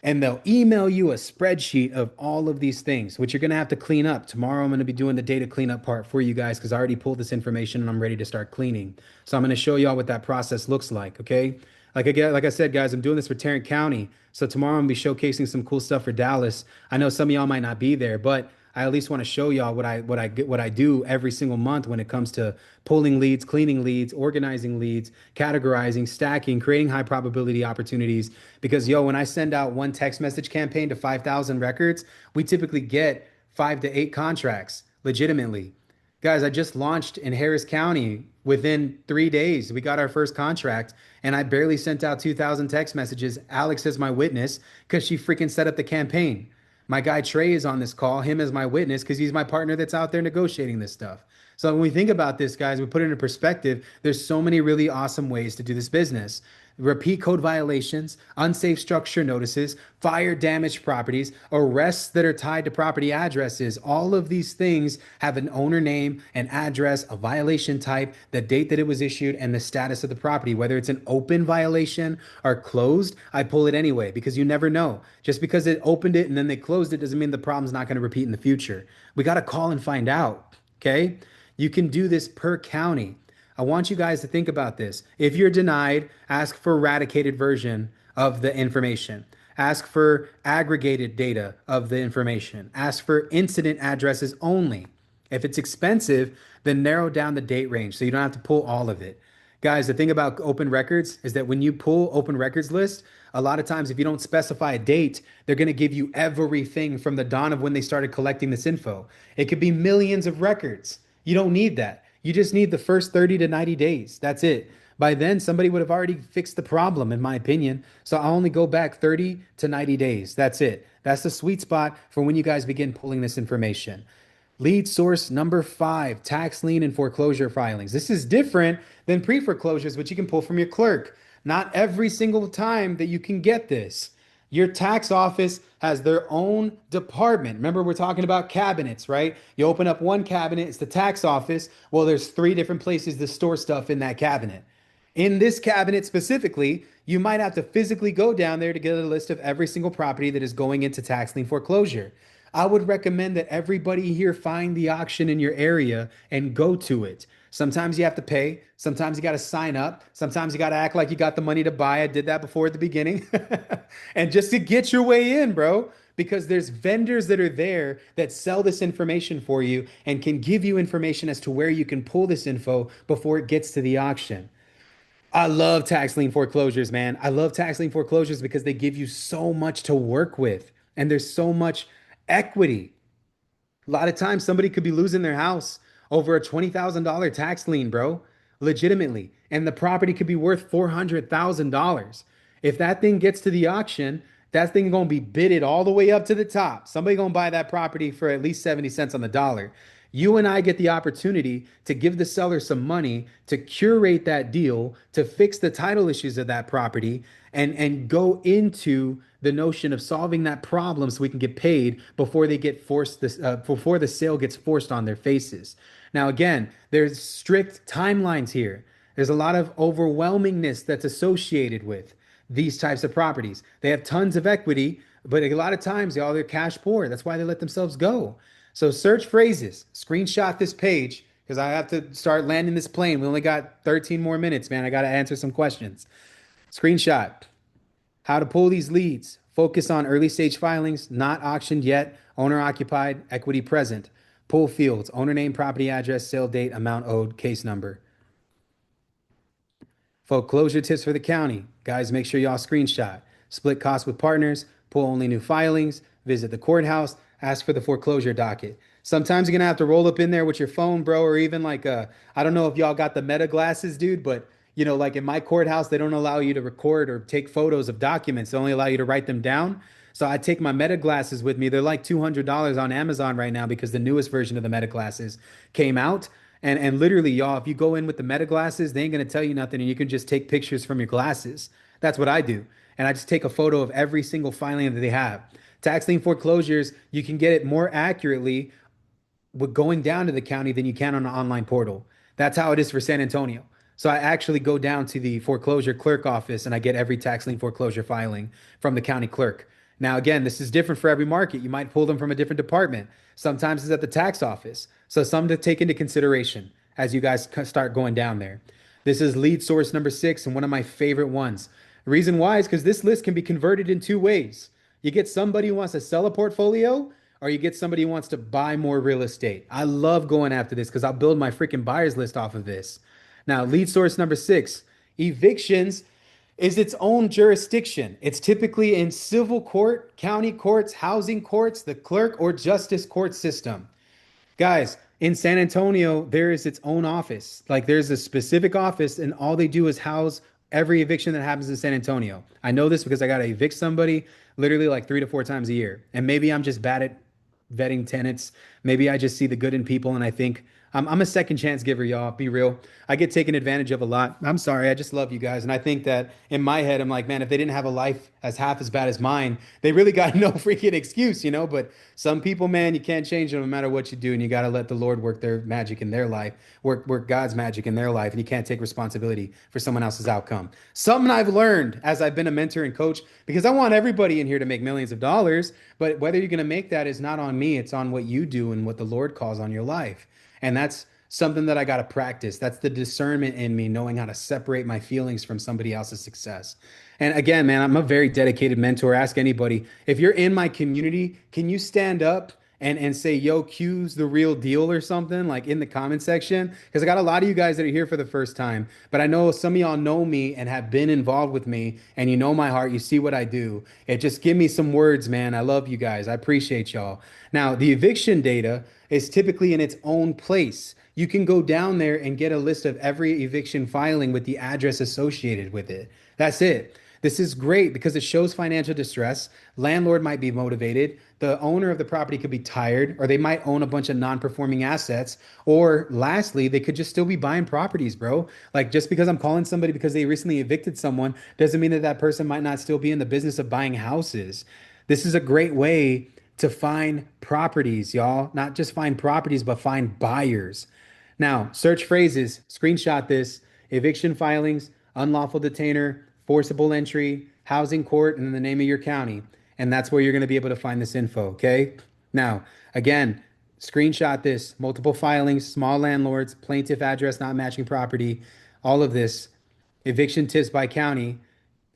and they'll email you a spreadsheet of all of these things, which you're going to have to clean up. Tomorrow, I'm going to be doing the data cleanup part for you guys because I already pulled this information and I'm ready to start cleaning. So I'm going to show y'all what that process looks like. Okay. Like I said, guys, I'm doing this for Tarrant County. So tomorrow I'm going to be showcasing some cool stuff for Dallas. I know some of y'all might not be there, but I at least want to show y'all what I do every single month when it comes to pulling leads, cleaning leads, organizing leads, categorizing, stacking, creating high probability opportunities. Because yo, when I send out one text message campaign to 5,000 records, we typically get 5 to 8 contracts legitimately. Guys, I just launched in Harris County. Within 3 days, we got our first contract, and I barely sent out 2,000 text messages. Alex is my witness because she freaking set up the campaign. My guy Trey is on this call, him as my witness because he's my partner that's out there negotiating this stuff. So when we think about this, guys, we put it into perspective. There's so many really awesome ways to do this business. Repeat code violations, unsafe structure notices, fire damaged properties, arrests that are tied to property addresses. All of these things have an owner name, an address, a violation type, the date that it was issued, and the status of the property. Whether it's an open violation or closed, I pull it anyway because you never know. Just because it opened it and then they closed it doesn't mean the problem's not going to repeat in the future. We got to call and find out. Okay. You can do this per county. I want you guys to think about this. If you're denied, ask for eradicated version of the information. Ask for aggregated data of the information. Ask for incident addresses only. If it's expensive, then narrow down the date range so you don't have to pull all of it. Guys, the thing about open records is that when you pull open records list, a lot of times if you don't specify a date, they're going to give you everything from the dawn of when they started collecting this info. It could be millions of records. You don't need that. You just need the first 30 to 90 days. That's it. By then, somebody would have already fixed the problem, in my opinion. So I only go back 30 to 90 days. That's it. That's the sweet spot for when you guys begin pulling this information. Lead source number five, tax lien and foreclosure filings. This is different than pre foreclosures, which you can pull from your clerk. Not every single time that you can get this. Your tax office has their own department. Remember, we're talking about cabinets, right? You open up one cabinet, it's the tax office. Well, there's three different places to store stuff in that cabinet. In this cabinet specifically, you might have to physically go down there to get a list of every single property that is going into tax lien foreclosure. I would recommend that everybody here find the auction in your area and go to it. Sometimes you have to pay. Sometimes you got to sign up. Sometimes you got to act like you got the money to buy. I did that before at the beginning. And just to get your way in, bro, because there's vendors that are there that sell this information for you and can give you information as to where you can pull this info before it gets to the auction. I love tax lien foreclosures, man. I love tax lien foreclosures because they give you so much to work with and there's so much equity. A lot of times somebody could be losing their house over a $20,000 tax lien, bro, legitimately. And the property could be worth $400,000. If that thing gets to the auction, that thing gonna be bidded all the way up to the top. Somebody gonna buy that property for at least 70 cents on the dollar. You and I get the opportunity to give the seller some money to curate that deal, to fix the title issues of that property, and go into the notion of solving that problem so we can get paid before they get forced this before the sale gets forced on their faces. Now again, there's strict timelines here. There's a lot of overwhelmingness that's associated with these types of properties. They have tons of equity, but a lot of times they're cash poor. That's why they let themselves go. So search phrases, screenshot this page because I have to start landing this plane. We only got 13 more minutes, man. I got to answer some questions. Screenshot how to pull these leads. Focus on early stage filings, not auctioned yet, owner occupied, equity present. Pull fields, owner name, property address, sale date, amount owed, case number. Foreclosure tips for the county. Guys, make sure y'all screenshot. Split costs with partners, pull only new filings, visit the courthouse, ask for the foreclosure docket. Sometimes you're gonna have to roll up in there with your phone, bro, or even like I don't know if y'all got the meta glasses, dude, but like in my courthouse, they don't allow you to record or take photos of documents. They only allow you to write them down. So I take my meta glasses with me. They're like $200 on Amazon right now because the newest version of the meta glasses came out. And literally, y'all, if you go in with the meta glasses, they ain't gonna tell you nothing, and you can just take pictures from your glasses. That's what I do. And I just take a photo of every single filing that they have. Tax lien foreclosures, you can get it more accurately with going down to the county than you can on an online portal. That's how it is for San Antonio. So I actually go down to the foreclosure clerk office and I get every tax lien foreclosure filing from the county clerk. Now, again, this is different for every market. You might pull them from a different department. Sometimes it's at the tax office. So some to take into consideration as you guys start going down there. This is lead source number six and one of my favorite ones. The reason why is because this list can be converted in two ways. You get somebody who wants to sell a portfolio, or you get somebody who wants to buy more real estate. I love going after this because I'll build my freaking buyers list off of this. Now, lead source number six, evictions is its own jurisdiction. It's typically in civil court, county courts, housing courts, the clerk or justice court system. Guys, in San Antonio, there is its own office. Like there's a specific office, and all they do is house every eviction that happens in San Antonio. I know this because I got to evict somebody literally like 3 to 4 times a year. And maybe I'm just bad at vetting tenants. Maybe I just see the good in people and I think I'm a second chance giver, y'all. Be real. I get taken advantage of a lot. I'm sorry. I just love you guys. And I think that in my head, I'm like, man, if they didn't have a life as half as bad as mine, they really got no freaking excuse. But some people, man, you can't change them no matter what you do. And you got to let the Lord work their magic in their life, work God's magic in their life. And you can't take responsibility for someone else's outcome. Something I've learned as I've been a mentor and coach, because I want everybody in here to make millions of dollars. But whether you're going to make that is not on me. It's on what you do and what the Lord calls on your life. And that's something that I got to practice. That's the discernment in me, knowing how to separate my feelings from somebody else's success. And again, man, I'm a very dedicated mentor. Ask anybody, if you're in my community, can you stand up and say, yo, Q's the real deal or something, like in the comment section. Because I got a lot of you guys that are here for the first time, but I know some of y'all know me and have been involved with me, and you know my heart. You see what I do. It just give me some words, man. I love you guys. I appreciate y'all. Now, the eviction data is typically in its own place. You can go down there and get a list of every eviction filing with the address associated with it. That's it. This is great because it shows financial distress. Landlord might be motivated. The owner of the property could be tired, or they might own a bunch of non-performing assets. Or lastly, they could just still be buying properties, bro. Like just because I'm calling somebody because they recently evicted someone doesn't mean that that person might not still be in the business of buying houses. This is a great way to find properties, y'all. Not just find properties, but find buyers. Now, search phrases, screenshot this: eviction filings, unlawful detainer, forcible entry, housing court, and then the name of your county. And that's where you're going to be able to find this info, okay? Now, again, screenshot this: multiple filings, small landlords, plaintiff address not matching property, all of this, eviction tips by county.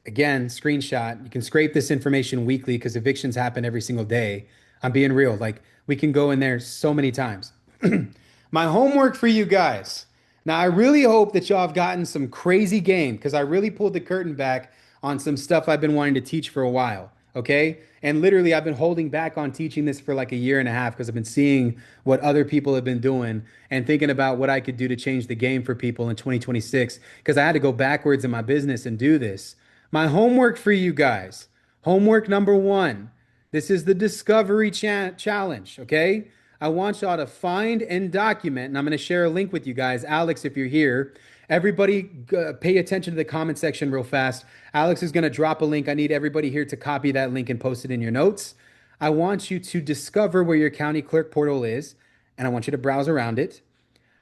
Again, screenshot. You can scrape this information weekly because evictions happen every single day. I'm being real. Like, we can go in there so many times. My homework for you guys. Now, I really hope that y'all have gotten some crazy game because I really pulled the curtain back on some stuff I've been wanting to teach for a while. Okay. And literally, I've been holding back on teaching this for like a year and a half because I've been seeing what other people have been doing and thinking about what I could do to change the game for people in 2026 because I had to go backwards in my business and do this. My homework for you guys. Homework number one. This is the Discovery Challenge, okay? I want y'all to find and document, and I'm going to share a link with you guys. Alex, if you're here, everybody pay attention to the comment section real fast. Alex is going to drop a link. I need everybody here to copy that link and post it in your notes. I want you to discover where your county clerk portal is, and I want you to browse around it.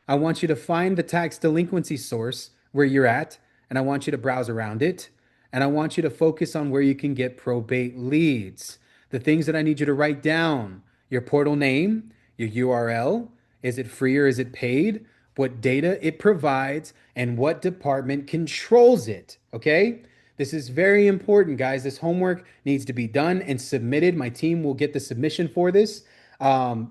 I want you to find the tax delinquency source where you're at, and I want you to browse around it. And I want you to focus on where you can get probate leads. The things that I need you to write down: your portal name, your URL, is it free or is it paid, what data it provides, and what department controls it. Okay? This is very important, guys. This homework needs to be done and submitted. My team will get the submission for this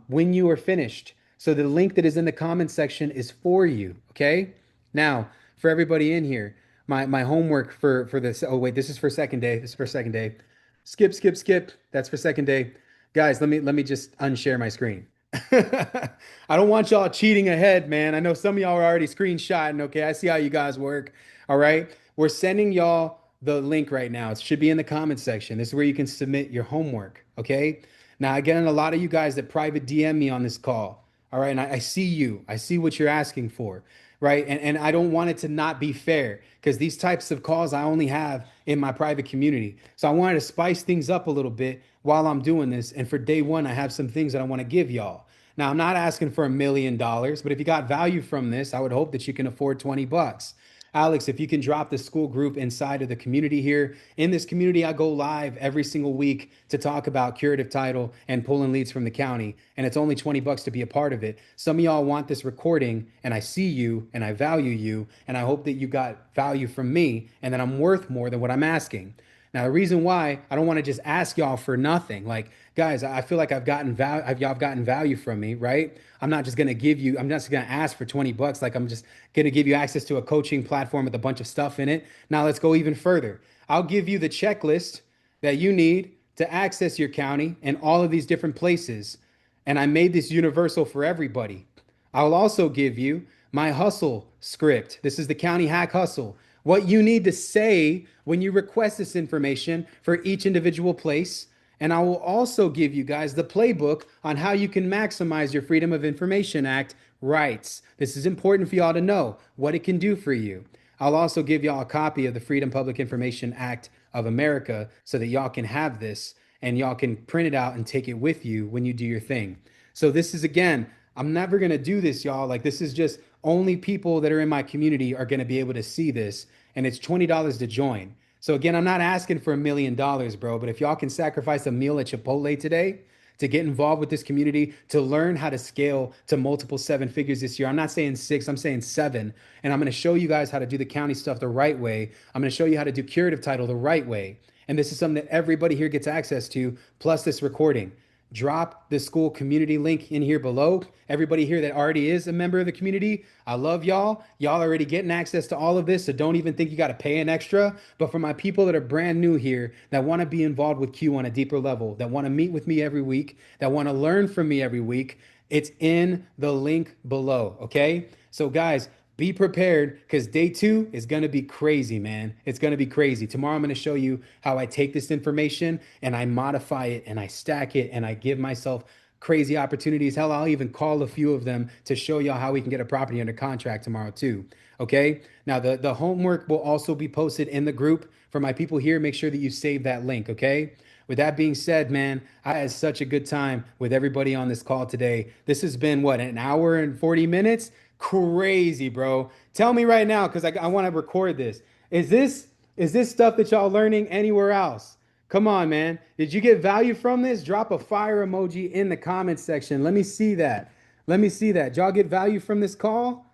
when you are finished. So the link that is in the comments section is for you. Okay. Now, for everybody in here, my homework for this. Oh wait, this is for second day. This is for second day. Skip, skip, skip. That's for second day. Guys, let me just unshare my screen. I don't want y'all cheating ahead, man. I know some of y'all are already screenshotting. Okay, I see how you guys work. All right, we're sending y'all the link right now. It should be in the comments section. This is where you can submit your homework. Okay. Now, again, a lot of you guys that private DM me on this call. All right, and I see you. I see what you're asking for, right? And I don't want it to not be fair because these types of calls I only have in my private community. So I wanted to spice things up a little bit while I'm doing this. And for day one, I have some things that I want to give y'all. Now, I'm not asking for $1 million, but if you got value from this, I would hope that you can afford 20 bucks. Alex, if you can drop the school group inside of the community here. In this community, I go live every single week to talk about curative title and pulling leads from the county. And it's only 20 bucks to be a part of it. Some of y'all want this recording, and I see you and I value you. And I hope that you got value from me and that I'm worth more than what I'm asking. Now, the reason why I don't want to just ask y'all for nothing, like, guys, I feel like I've gotten value, y'all have gotten value from me, right? I'm not just gonna give you, I'm not just gonna ask for 20 bucks, like I'm just gonna give you access to a coaching platform with a bunch of stuff in it. Now let's go even further. I'll give you the checklist that you need to access your county and all of these different places. And I made this universal for everybody. I'll also give you my hustle script. This is the county hack hustle. What you need to say when you request this information for each individual place. And I will also give you guys the playbook on how you can maximize your Freedom of Information Act rights. This is important for y'all to know what it can do for you. I'll also give y'all a copy of the Freedom Public Information Act of America so that y'all can have this and y'all can print it out and take it with you when you do your thing. So this is, again, I'm never going to do this, y'all. Like, this is just only people that are in my community are going to be able to see this. And it's $20 to join. So again, I'm not asking for $1 million, bro. But if y'all can sacrifice a meal at Chipotle today to get involved with this community, to learn how to scale to multiple seven figures this year. I'm not saying six, I'm saying seven. And I'm going to show you guys how to do the county stuff the right way. I'm going to show you how to do curative title the right way. And this is something that everybody here gets access to, plus this recording. drop the school community link in here below. Everybody here that already is a member of the community, I love y'all. Y'all already getting access to all of this, so don't even think you got to pay an extra. But for my people that are brand new here, that want to be involved with Q on a deeper level, that want to meet with me every week, that want to learn from me every week, it's in the link below. Okay. So, guys, be prepared because day two is going to be crazy, man. It's going to be crazy. Tomorrow, I'm going to show you how I take this information and I modify it and I stack it and I give myself crazy opportunities. Hell, I'll even call a few of them to show y'all how we can get a property under contract tomorrow, too. Okay. Now, the homework will also be posted in the group. For my people here, make sure that you save that link. Okay. With that being said, man, I had such a good time with everybody on this call today. This has been what, an hour and 40 minutes? Crazy, bro. Tell me right now, because I want to record this. Is this stuff that y'all learning anywhere else? Come on, man. Did you get value from this? Drop a fire emoji in the comments section. Let me see that. Let me see that. Did y'all get value from this call?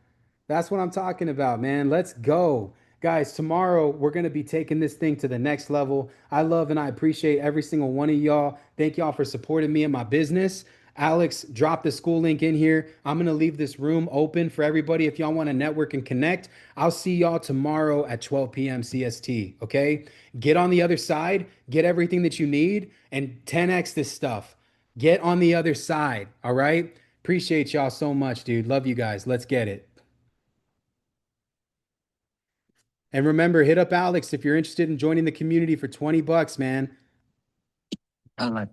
That's what I'm talking about, man. Let's go. Guys, tomorrow we're going to be taking this thing to the next level. I love and I appreciate every single one of y'all. Thank y'all for supporting me and my business. Alex, drop the school link in here. I'm going to leave this room open for everybody if y'all want to network and connect. I'll see y'all tomorrow at 12 p.m. CST. Okay? Get on the other side, get everything that you need, and 10x this stuff. Get on the other side. All right? Appreciate y'all so much, dude. Love you guys. Let's get it. And remember, hit up Alex if you're interested in joining the community for 20 bucks, man. I like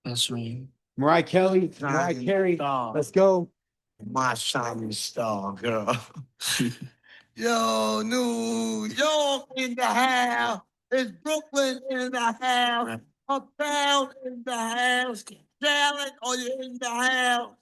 that's right. Mariah Kelly, Mariah Carey, let's go. My shining star, girl. Yo, New York in the house. It's Brooklyn in the house. Uptown in the house. Dallas, are you in the house?